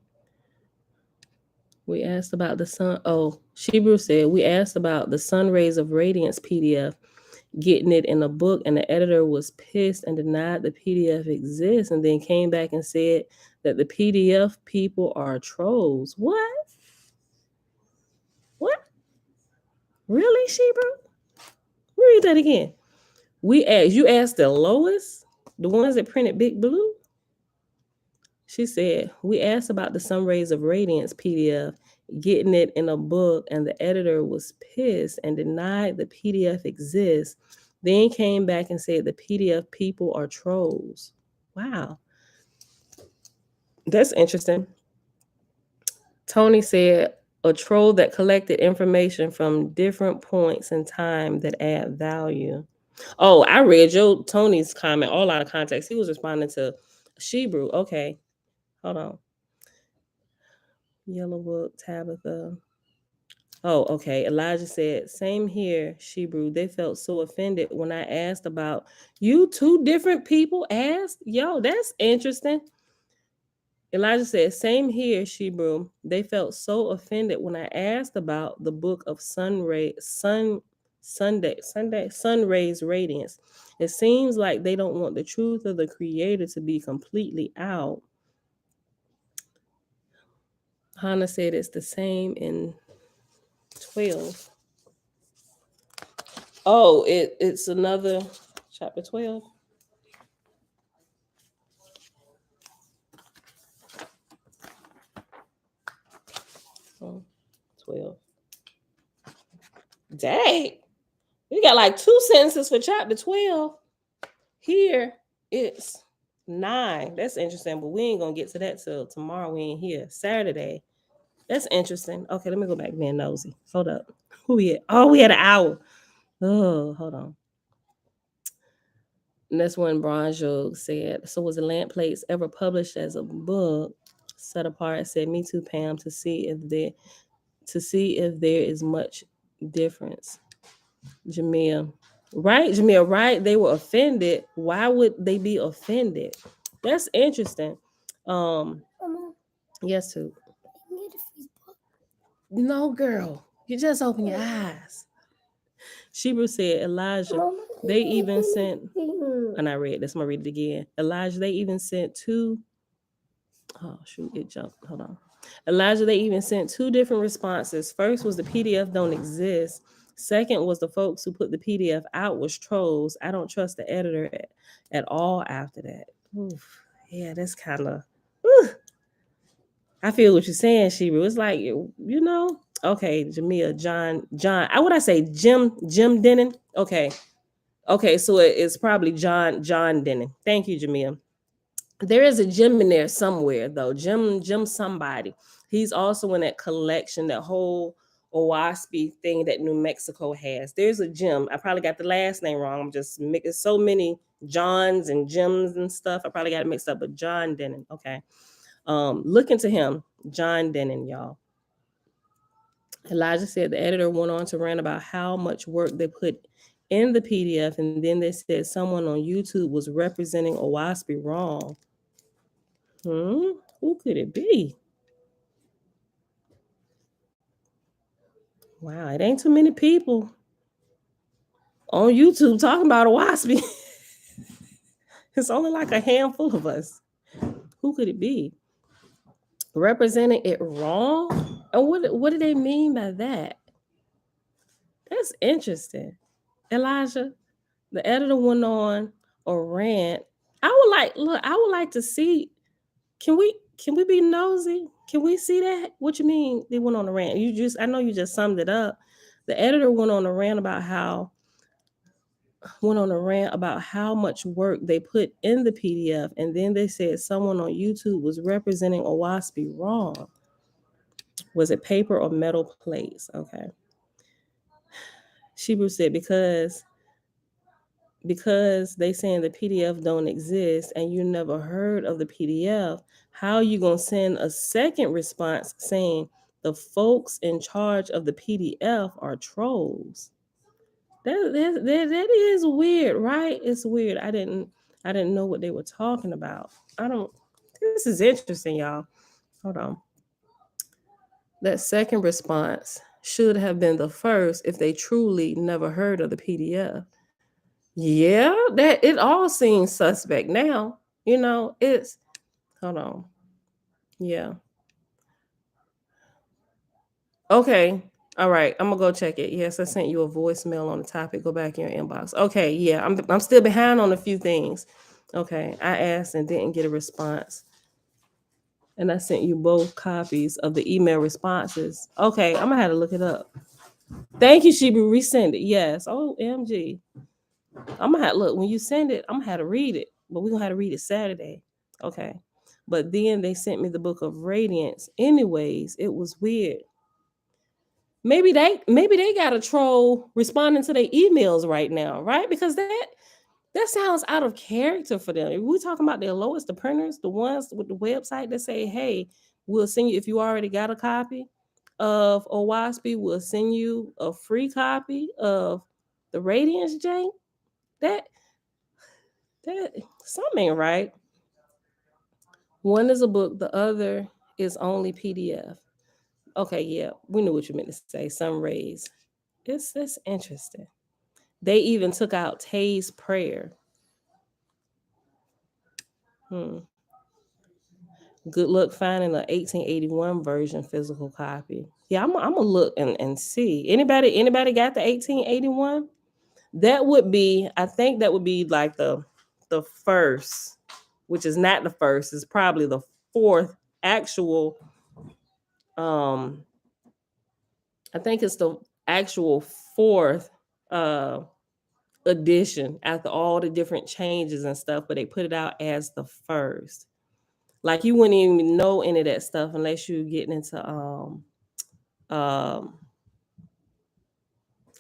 We asked about the sun. Oh, Shebrew said we asked about the Sun Rays of Radiance PDF, getting it in a book, and the editor was pissed and denied the PDF exists, and then came back and said that the PDF people are trolls. What? Really, Shebrew? Read that again. You asked the lowest, the ones that printed Big Blue. She said, we asked about the Sun Rays of Radiance PDF, getting it in a book, and the editor was pissed and denied the PDF exists. Then came back and said the PDF people are trolls. Wow. That's interesting. Tony said, a troll that collected information from different points in time that add value. Oh, I read Tony's comment all out of context. He was responding to Shebrew. Okay. Hold on. Yellow Book, Tabitha. Oh, okay. Elijah said, same here, Shebrew. They felt so offended when I asked about you. Two different people asked? Yo, that's interesting. Elijah said, same here, Shebrew. They felt so offended when I asked about the book of Sun Rays Radiance. It seems like they don't want the truth of the creator to be completely out. Hannah said it's the same in 12. Oh, it's another chapter 12. Oh, 12. Dang. We got like 2 sentences for chapter 12. Here it's 9. That's interesting, but we ain't gonna get to that till tomorrow. We ain't here. Saturday. That's interesting. Okay, let me go back being nosy. Hold up. Who we at? Oh, we had an hour. Oh, hold on. And that's when Bronjo said, so was the Lamp Plates ever published as a book? Set apart said, me too, Pam, to see if there is much difference. Jamia. Right, Jamia, right? They were offended. Why would they be offended? That's interesting. Yes, too. No, girl. You just open your eyes. Shebrew said, Elijah, they even sent, and I read this, I'm gonna read it again. Elijah, they even sent 2. Oh, shoot, it jumped. Hold on. Elijah, they even sent 2 different responses. First was the PDF don't exist. Second was the folks who put the PDF out was trolls. I don't trust the editor at all after that. Oof. Yeah, that's kind of. I feel what you're saying, Shebrew. It's like, okay, Jamia, John. I would I say Jim Denon. Okay, so it's probably John Denon. Thank you, Jamia. There is a Jim in there somewhere, though. Jim somebody. He's also in that collection, that whole Oahspe thing that New Mexico has. There's a Jim. I probably got the last name wrong. I'm just making so many Johns and Jims and stuff. I probably got it mixed up, but John Denon. Okay. Look into him, John Dennon, y'all. Elijah said the editor went on to rant about how much work they put in the PDF, and then they said someone on YouTube was representing Oahspe wrong. Who could it be? Wow, it ain't too many people on YouTube talking about Oahspe. It's only like a handful of us. Who could it be? Representing it wrong? And what do they mean by that? That's interesting. Elijah, the editor went on a rant. I would like to see. Can we be nosy? Can we see that? What you mean they went on a rant? I know you just summed it up. The editor went on a rant about how much work they put in the PDF, and then they said someone on YouTube was representing Oahspe wrong. Was it paper or metal plates? Okay. Shebrew said because they saying the PDF don't exist and you never heard of the PDF, how are you gonna send a second response saying the folks in charge of the PDF are trolls? That is weird, right? It's weird. I didn't know what they were talking about. This is interesting, y'all. Hold on. That second response should have been the first if they truly never heard of the PDF. Yeah, that it all seems suspect now. Hold on. Yeah. Okay. All right. I'm gonna go check it. Yes, I sent you a voicemail on the topic. Go back in your inbox. Okay, yeah. I'm still behind on a few things. Okay. I asked and didn't get a response. And I sent you both copies of the email responses. Okay, I'm gonna have to look it up. Thank you, Shebrew. Resend it. Yes. OMG. I'm gonna have look when you send it. I'm gonna have to read it, but we're gonna have to read it Saturday. Okay. But then they sent me the book of Radiance. Anyways, it was weird. Maybe they got a troll responding to their emails right now, right? Because that sounds out of character for them. If we're talking about their lowest, the printers, the ones with the website that say, hey, we'll send you, if you already got a copy of Oahspe, we'll send you a free copy of the Radiance Jank. That something ain't right. One is a book, the other is only PDF. Okay, yeah, we knew what you meant to say. Some rays. It's interesting. They even took out Tay's prayer. Good luck finding an 1881 version physical copy. Yeah, I'm gonna look and see. Anybody got the 1881? That would be, I think that would be like the first, which is not the first, is probably the fourth actual. I think it's the actual fourth edition after all the different changes and stuff, but they put it out as the first. Like you wouldn't even know any of that stuff unless you're getting into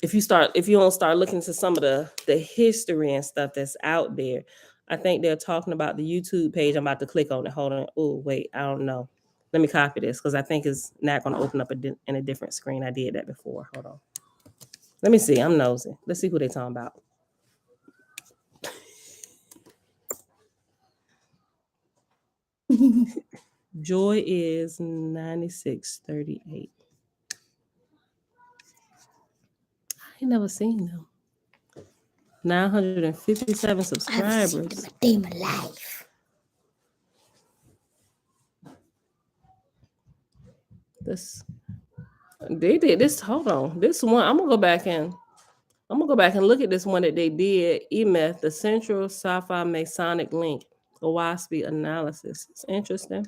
if you don't start looking to some of the history and stuff that's out there. I think they're talking about the YouTube page. I'm about to click on it. Hold on. Oh, wait, I don't know. Let me copy this because I think it's not going to open up in a different screen. I did that before. Hold on. Let me see. I'm nosy. Let's see who they're talking about. Joy is 9638. I ain't never seen them. 957 subscribers. I've seen them a day in my life. They did this. Hold on. This one, I'm gonna go back and look at this one that they did. EMETH, the Central Sci-Fi Masonic Link, Oahspe analysis. It's interesting.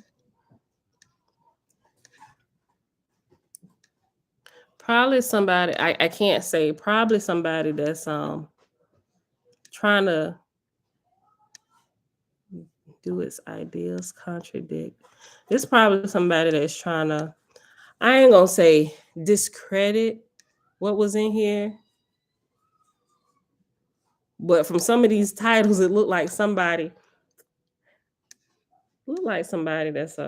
Probably somebody, I can't say, probably somebody that's trying to do its ideas contradict. It's probably somebody that's trying to, I ain't gonna say discredit what was in here, but from some of these titles, it looked like somebody Look like somebody that's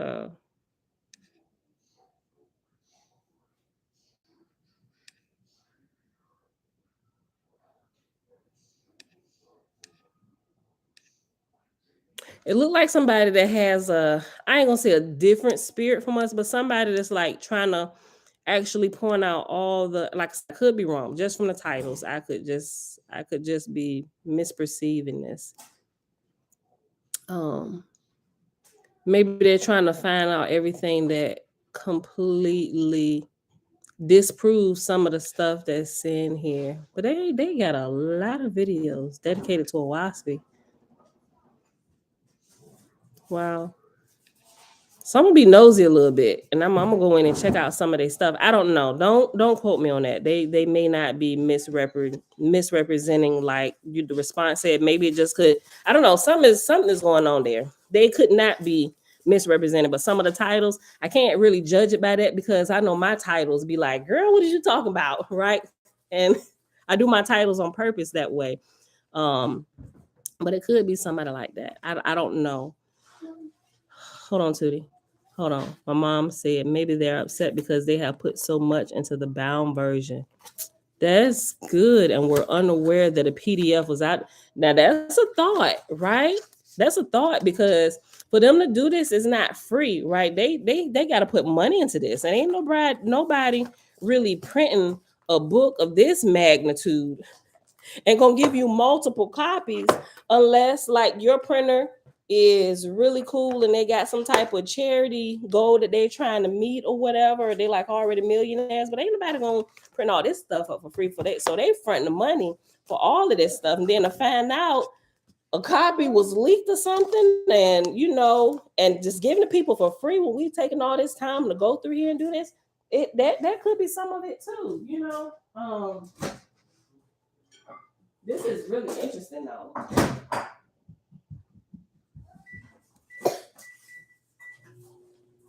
it looked like somebody that has I ain't gonna say a different spirit from us, but somebody that's like trying to actually point out all the, like, I could be wrong just from the titles. I could just be misperceiving this. Maybe they're trying to find out everything that completely disproves some of the stuff that's in here. But they got a lot of videos dedicated to Oahspe. Wow. So I'm gonna be nosy a little bit, and I'm gonna go in and check out some of their stuff. I don't know. Don't quote me on that. They may not be misrepresenting, like you, the response said. Maybe it just could. I don't know. Something is going on there. They could not be misrepresented, but some of the titles I can't really judge it by that, because I know my titles be like, "Girl, what are you talking about?" Right? And I do my titles on purpose that way. But it could be somebody like that. I don't know. Hold on, Tootie. Hold on. My mom said maybe they're upset because they have put so much into the bound version. That's good. And we're unaware that a PDF was out. Now that's a thought, right? That's a thought, because for them to do this is not free, right? They got to put money into this. And ain't nobody really printing a book of this magnitude and gonna give you multiple copies unless, like, your printer is really cool and they got some type of charity goal that they're trying to meet or whatever. They like already millionaires, but ain't nobody gonna print all this stuff up for free for that. So they fronting the money for all of this stuff, and then to find out a copy was leaked or something, and and just giving to people for free when we taking all this time to go through here and do this. That could be some of it too. This is really interesting though.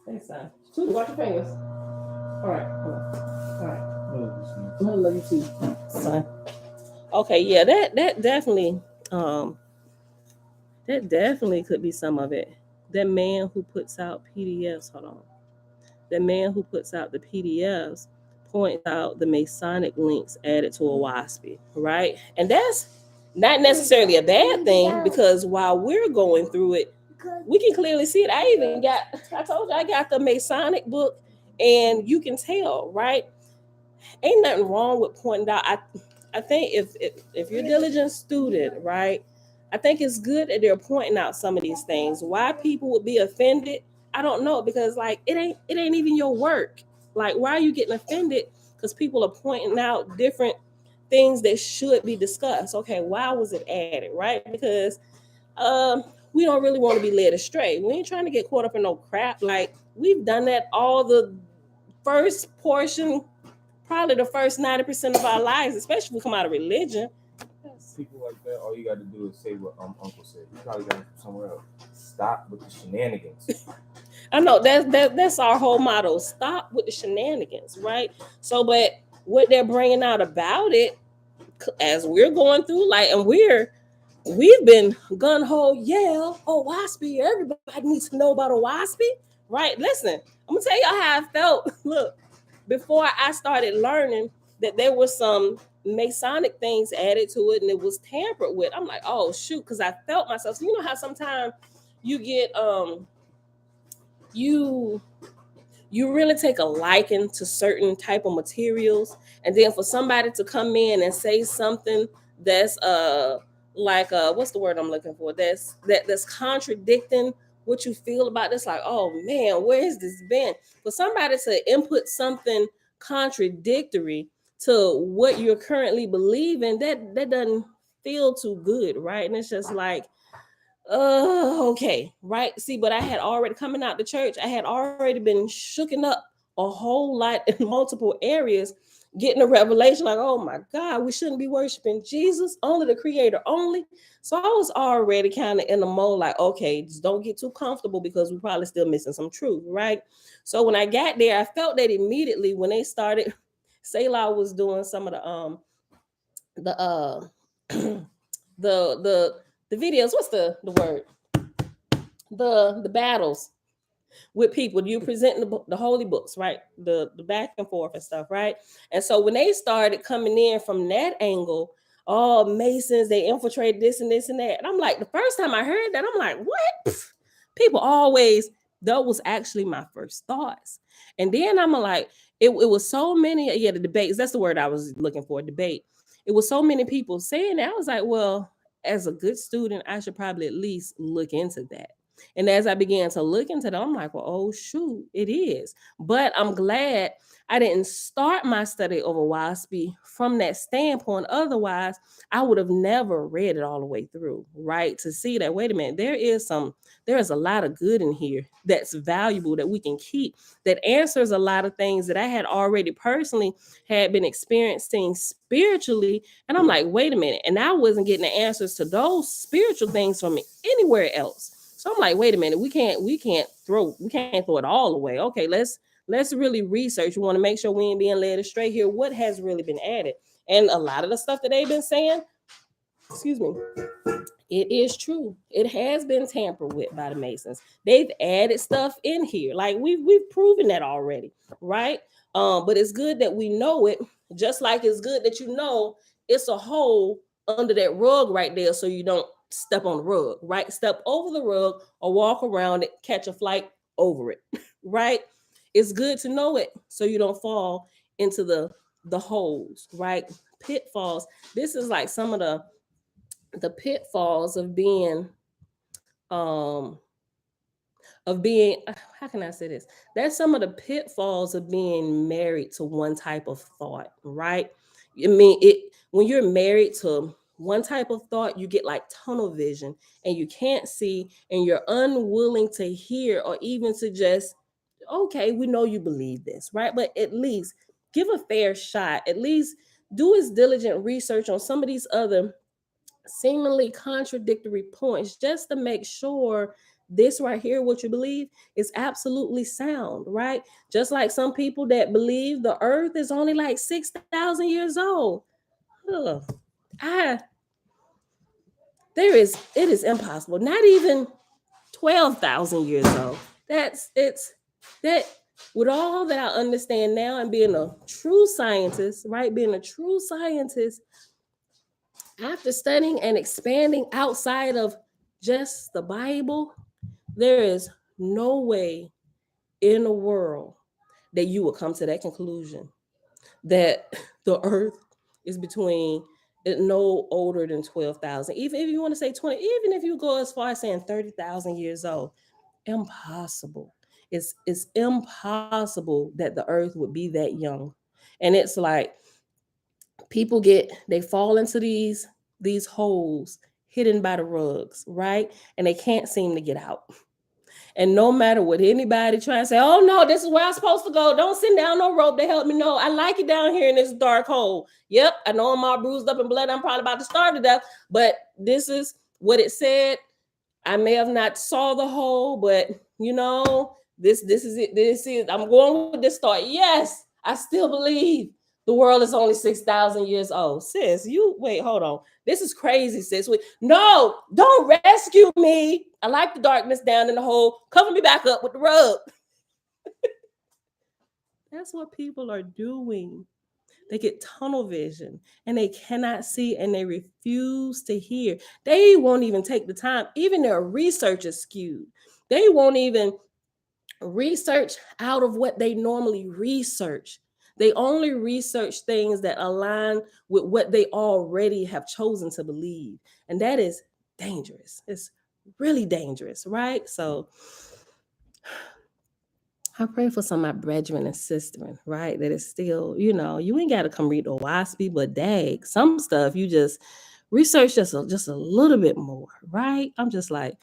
Thanks, son. Tutu, watch your fingers. All right, come on. All right. I love you too, son. Okay, yeah, that definitely could be some of it. That man who puts out PDFs, hold on. That man who puts out the PDFs points out the Masonic links added to Oahspe, right? And that's not necessarily a bad thing, because while we're going through it, we can clearly see it. I told you I got the Masonic book, and you can tell, right? Ain't nothing wrong with pointing out. I think if you're a diligent student, right, I think it's good that they're pointing out some of these things. Why people would be offended, I don't know, because like it ain't even your work. Like, why are you getting offended? Because people are pointing out different things that should be discussed. Okay, why was it added, right? Because we don't really want to be led astray. We ain't trying to get caught up in no crap. Like, we've done that all the first portion, probably the first 90% of our lives, especially if we come out of religion. People like that, all you got to do is say what Uncle said. You probably got it from somewhere else. Stop with the shenanigans. I know that's our whole motto. Stop with the shenanigans, right? So, but what they're bringing out about it, as we're going through, like, and we've been gun ho, yeah, Oahspe. Everybody needs to know about Oahspe, right? Listen, I'm gonna tell y'all how I felt. Look, before I started learning that there was some Masonic things added to it and it was tampered with, I'm like, oh shoot, because I felt myself. So you know how sometimes you get you really take a liking to certain type of materials, and then for somebody to come in and say something that's like what's the word I'm looking for, that's contradicting what you feel about this, like, oh man, where has this been? For somebody to input something contradictory to what you're currently believing, that doesn't feel too good, right? And it's just like, okay, right. See, but I had already, coming out the church, I had already been shooken up a whole lot in multiple areas, getting a revelation like, oh my God, we shouldn't be worshiping Jesus, only the creator only. So I was already kind of in the mode like, okay, just don't get too comfortable, because we're probably still missing some truth, right? So when I got there, I felt that immediately when they started, Selah was doing some of the the videos. What's the word? the battles with people. You present the holy books, right? The back and forth and stuff, right? And so when they started coming in from that angle, oh, Masons, they infiltrated this and this and that. And I'm like, the first time I heard that, I'm like, what? Pfft. People always, that was actually my first thoughts. And then I'm like, it was so many, yeah, the debates, that's the word I was looking for, debate. It was so many people saying that. I was like, well, as a good student, I should probably at least look into that. And as I began to look into them, I'm like, well, oh, shoot, it is. But I'm glad I didn't start my study of Oahspe from that standpoint. Otherwise, I would have never read it all the way through, right? To see that, wait a minute, there is a lot of good in here that's valuable that we can keep, that answers a lot of things that I had already personally had been experiencing spiritually. And I'm like, wait a minute. And I wasn't getting the answers to those spiritual things from anywhere else. So I'm like, wait a minute, we can't throw it all away. Okay, let's really research. We want to make sure we ain't being led astray here. What has really been added? And a lot of the stuff that they've been saying, excuse me, it is true. It has been tampered with by the Masons. They've added stuff in here. Like we've proven that already, right? But it's good that we know it, just like it's good that you know it's a hole under that rug right there, so you don't step on the rug, right? Step over the rug or walk around it, catch a flight over it, right? It's good to know it so you don't fall into the holes, right? Pitfalls. This is like some of the pitfalls um of being, how can I say this? That's some of the pitfalls of being married to one type of thought, right? I mean, it when you're married to one type of thought, you get like tunnel vision and you can't see and you're unwilling to hear or even to just, okay, we know you believe this, right? But at least give a fair shot. At least do as diligent research on some of these other seemingly contradictory points just to make sure this right here, what you believe, is absolutely sound, right? Just like some people that believe the earth is only like 6,000 years old. Ugh. It is impossible. Not even 12,000 years old. That with all that I understand now and being a true scientist, right? Being a true scientist, after studying and expanding outside of just the Bible, there is no way in the world that you will come to that conclusion that the earth is between no older than 12,000. Even if you want to say 20, even if you go as far as saying 30,000 years old, impossible. It's impossible that the earth would be that young. And it's like they fall into these holes hidden by the rugs, right? And they can't seem to get out. And no matter what anybody try and say, oh no, this is where I'm supposed to go. Don't send down no rope to help me. No, I like it down here in this dark hole. Yep, I know I'm all bruised up and blood. I'm probably about to starve to death, but this is what it said. I may have not saw the hole, but this is it. This is I'm going with this thought. Yes, I still believe the world is only 6,000 years old. Sis, you wait, hold on. This is crazy, sis. No, don't rescue me. I like the darkness down in the hole. Cover me back up with the rug. That's what people are doing. They get tunnel vision and they cannot see and they refuse to hear. They won't even take the time. Even their research is skewed. They won't even research out of what they normally research. They only research things that align with what they already have chosen to believe. And that is dangerous. It's really dangerous, right? So I pray for some of my brethren and sisters, right? That is still, you ain't got to come read the Oahspe, but dang, some stuff you just research just a little bit more, right? I'm just like,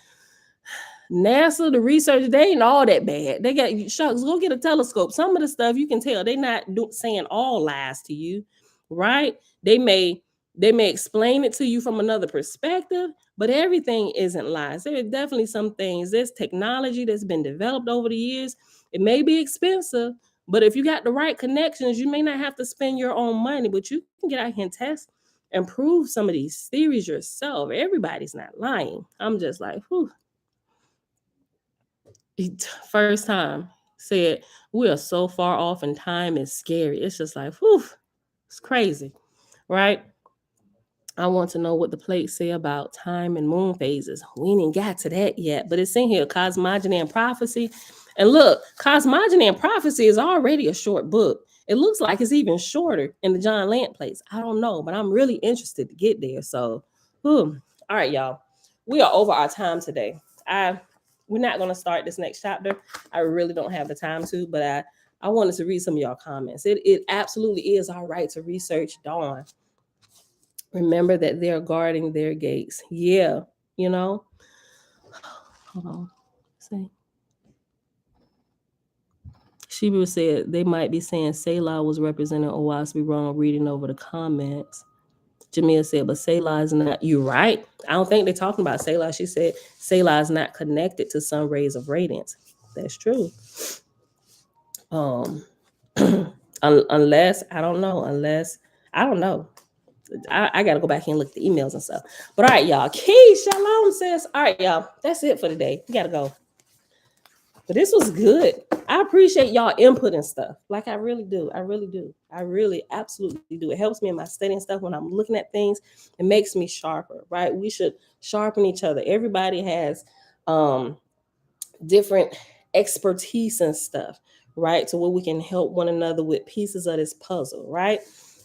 NASA, the research, they ain't all that bad. They got shucks, go get a telescope. Some of the stuff you can tell they not saying all lies to you, right? They may explain it to you from another perspective, but everything isn't lies. There are definitely some things. There's technology that's been developed over the years. It may be expensive, but if you got the right connections, you may not have to spend your own money, but you can get out here and test and prove some of these theories yourself. Everybody's not lying. I'm just like, whew. first time said, we are so far off and time is scary. It's just like, whew, it's crazy, right? I want to know what the plates say about time and moon phases. We ain't got to that yet, but it's in here, Cosmogony and Prophecy. And look, Cosmogony and Prophecy is already a short book. It looks like it's even shorter in the John Lant plates. I don't know, but I'm really interested to get there. So, all right, y'all. We are over our time today. We're not going to start this next chapter. I really don't have the time to, but I wanted to read some of y'all comments. It absolutely is all right to research Dawn. Remember that they're guarding their gates. Yeah, you know. Hold on. See. Sheba said they might be saying Selah was representing Oahspe wrong, reading over the comments. Jamia said, but Selah is not. You're right. I don't think they're talking about Selah. She said Selah is not connected to sun rays of radiance. That's true. Unless I don't know. I got to go back and look at the emails and stuff. But all right, y'all. Key Shalom says, all right, y'all. That's it for today. We got to go. But this was good. I appreciate y'all input and stuff. Like I really do. I really do. I really absolutely do. It helps me in my studying stuff when I'm looking at things. It makes me sharper, right? We should sharpen each other. Everybody has different expertise and stuff, right? So where we can help one another with pieces of this puzzle, right?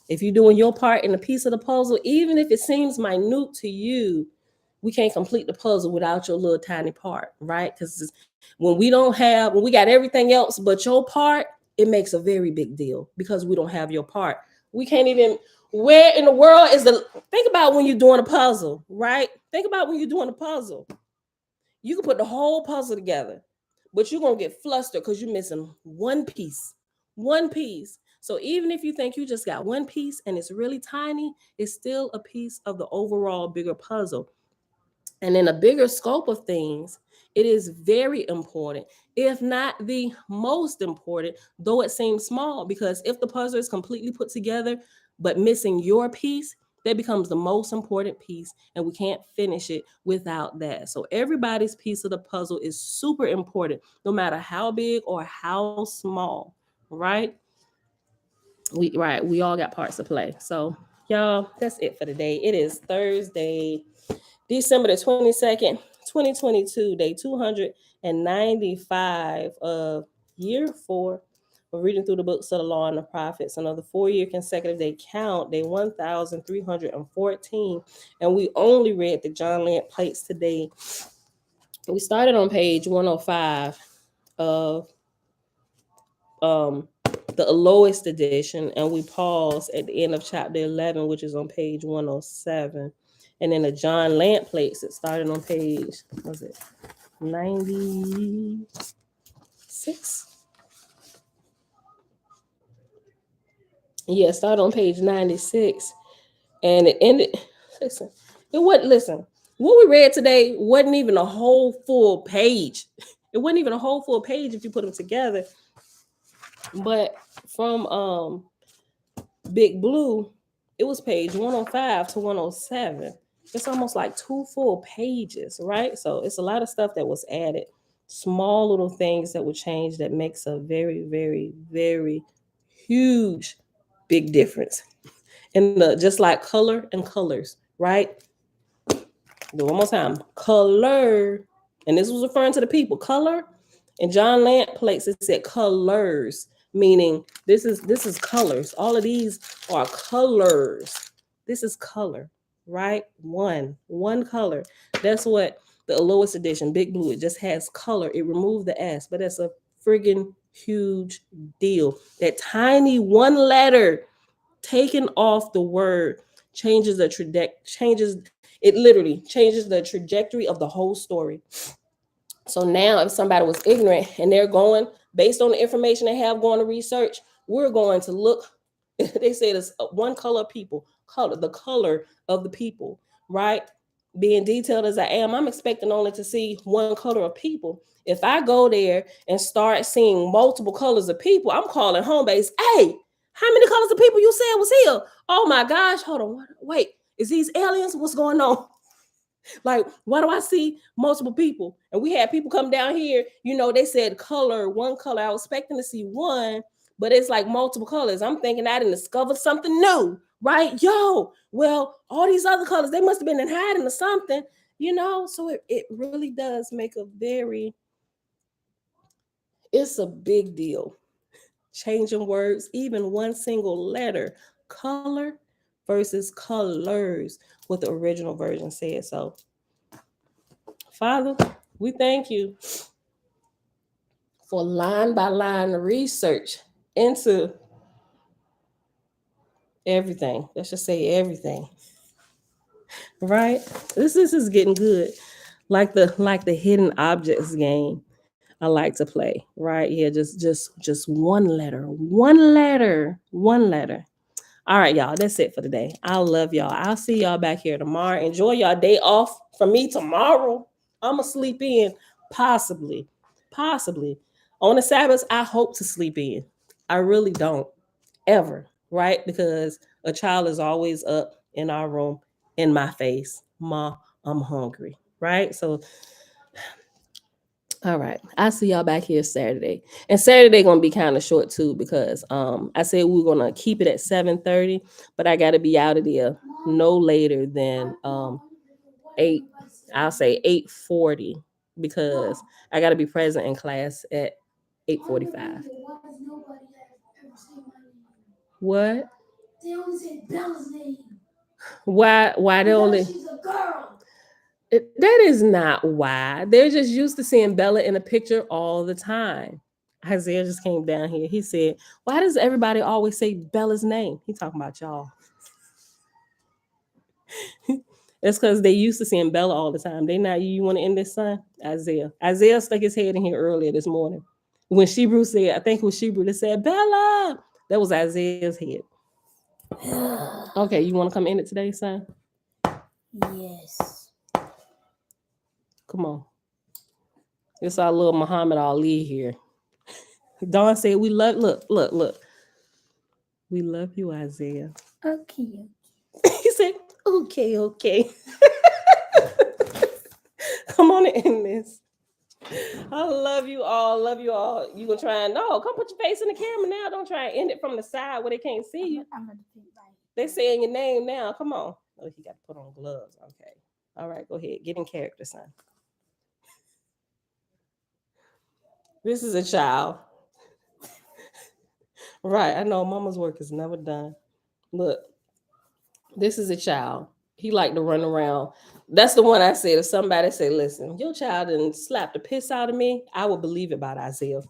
If you're doing your part in a piece of the puzzle, even if it seems minute to you, we can't complete the puzzle without your little tiny part, right? Because when we got everything else but your part, it makes a very big deal because we don't have your part. We can't even, where in the world think about when you're doing a puzzle, right? Think about when you're doing a puzzle. You can put the whole puzzle together, but you're going to get flustered because you're missing one piece. So even if you think you just got one piece and it's really tiny, it's still a piece of the overall bigger puzzle. And in a bigger scope of things, it is very important, if not the most important, though it seems small, because if the puzzle is completely put together, but missing your piece, that becomes the most important piece, and we can't finish it without that. So everybody's piece of the puzzle is super important, no matter how big or how small, right? We all got parts to play. So y'all, that's it for today. It is Thursday, December the 22nd, 2022, day 295 of year 4 of reading through the books of the law and the prophets. Another 4-year consecutive day count, day 1314. And we only read the John Lant plates today. We started on page 105 of the lowest edition, and we paused at the end of chapter 11, which is on page 107. And then the John Lant plates, it started on page, 96? Yeah, it started on page 96. And it ended, what we read today wasn't even a whole full page. It wasn't even a whole full page if you put them together. But from Big Blue, it was page 105 to 107. It's almost like 2 full pages, right? So it's a lot of stuff that was added, small little things that would change that makes a very, very, very huge big difference. And just like color and colors, right? Do one more time. Color, and this was referring to the people. Color, and John Lant plates, it said colors, meaning this is colors. All of these are colors. This is color, right? One color. That's what the lowest edition, Big Blue, it just has color. It removed the S, but that's a friggin' huge deal. That tiny one letter taken off the word changes the it literally changes the trajectory of the whole story. So now if somebody was ignorant and they're going based on the information they have going to research, we're going to look. They say it's one color of people, the color of the people, right? Being detailed as I am, I'm expecting only to see one color of people. If I go there and start seeing multiple colors of people, I'm calling home base. Hey, how many colors of people you said was here? Oh my gosh, hold on, wait, is these aliens? What's going on? Like, why do I see multiple people? And we had people come down here, they said one color. I was expecting to see one, but it's like multiple colors. I'm thinking I didn't discover something new, right? Well, all these other colors, they must have been in hiding or something, So it really does make it's a big deal. Changing words, even one single letter, color versus colors, what the original version said. So, Father, we thank you for line by line research into everything. Let's just say everything. Right? This is getting good. Like the hidden objects game I like to play. Right? Yeah, just one letter. One letter. One letter. All right, y'all. That's it for today. I love y'all. I'll see y'all back here tomorrow. Enjoy y'all day off from me tomorrow. I'ma sleep in. Possibly. Possibly. On the Sabbath, I hope to sleep in. I really don't. Ever. Right? Because a child is always up in our room in my face. Ma, I'm hungry. Right? So all right. I'll see y'all back here Saturday. And Saturday gonna be kind of short too, because I said we are gonna keep it at 7:30, but I gotta be out of there no later than 8, I'll say 8:40, because I gotta be present in class at 8:45. What? They only said Bella's name. Why they only She's a girl. That is not why. They're just used to seeing Bella in a picture all the time. Isaiah just came down here. He said, "Why does everybody always say Bella's name?" He talking about y'all. It's because they used to seeing Bella all the time. They not you want to end this, son? Isaiah stuck his head in here earlier this morning. When Shebrew said, I think it was Shebrew that said, "Bella." That was Isaiah's head. Okay, you want to come in it today, son? Yes. Come on. It's our little Muhammad Ali here. Dawn said, "We love." Look. We love you, Isaiah. Okay. He said, okay. Come on in this. I love you all. Love you all. You gonna try and no, come put your face in the camera now. Don't try and end it from the side where they can't see you. I'm gonna think right. They saying your name now. Come on. Oh, he got to put on gloves. Okay. All right, go ahead. Get in character, son. This is a child. Right. I know mama's work is never done. Look, this is a child. He like to run around. That's the one I said. If somebody say, "Listen, your child didn't slap the piss out of me," I would believe it about Isaiah.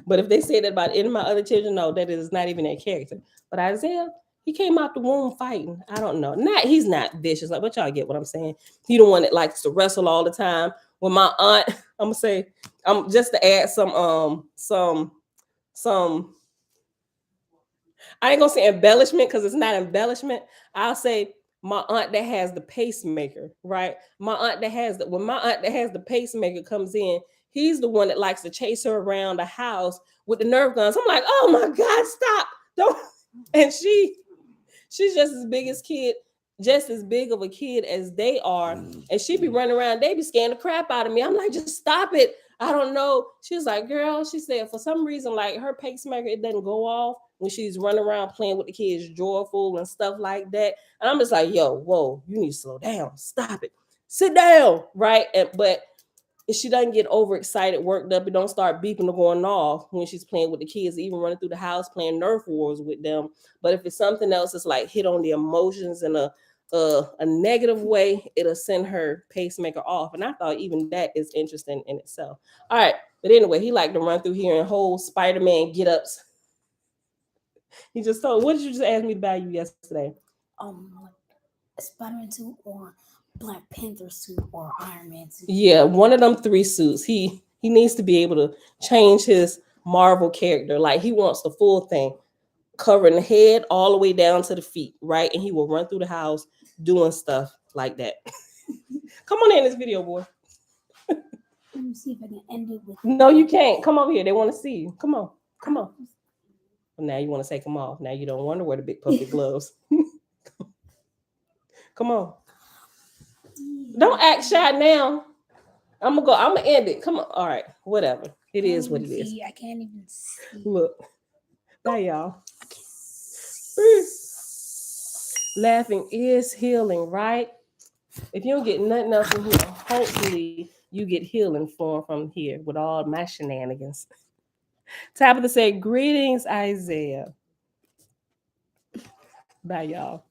But if they say that about any of my other children, no, that is not even their character. But Isaiah, he came out the womb fighting. I don't know. He's not vicious. Like, but y'all get what I'm saying. He the one that likes to wrestle all the time. When my aunt, I'm gonna say, just to add some I ain't gonna say embellishment because it's not embellishment. I'll say my aunt that has the pacemaker, right? My aunt that has when my aunt that has the pacemaker comes in, he's the one that likes to chase her around the house with the nerve guns. I'm like, oh my God, stop. Don't. And she's just as big of a kid as they are. And she be running around, they be scaring the crap out of me. I'm like, just stop it. I don't know. She was like, girl, she said, for some reason, like her pacemaker, it doesn't go off when she's running around playing with the kids, joyful and stuff like that. And I'm just like, yo, whoa, you need to slow down. Stop it. Sit down. Right. But if she doesn't get overexcited, worked up, it don't start beeping or going off when she's playing with the kids, even running through the house, playing Nerf wars with them. But if it's something else, it's like hit on the emotions in a negative way, it'll send her pacemaker off. And I thought even that is interesting in itself. All right. But anyway, he liked to run through here and hold Spider-Man get-ups. He just told, what did you just ask me to buy you yesterday? A Spider-Man suit or Black Panther suit or Iron Man suit. Yeah, one of them 3 suits. He needs to be able to change his Marvel character. Like he wants the full thing, covering the head all the way down to the feet, right? And he will run through the house doing stuff like that. Come on in this video, boy. Let me see if I can end it with. No, you can't. Come over here. They want to see you. Come on. Now you want to take them off. Now you don't want to wear the big puppy gloves. Come on. Don't act shy now. I'm gonna end it. Come on. All right. Whatever. It is what it is. I can't even see. Look. Bye, y'all. Laughing is healing, right? If you don't get nothing else from here, hopefully you get healing from here with all my shenanigans. Tabitha said, greetings, Isaiah. Bye, y'all.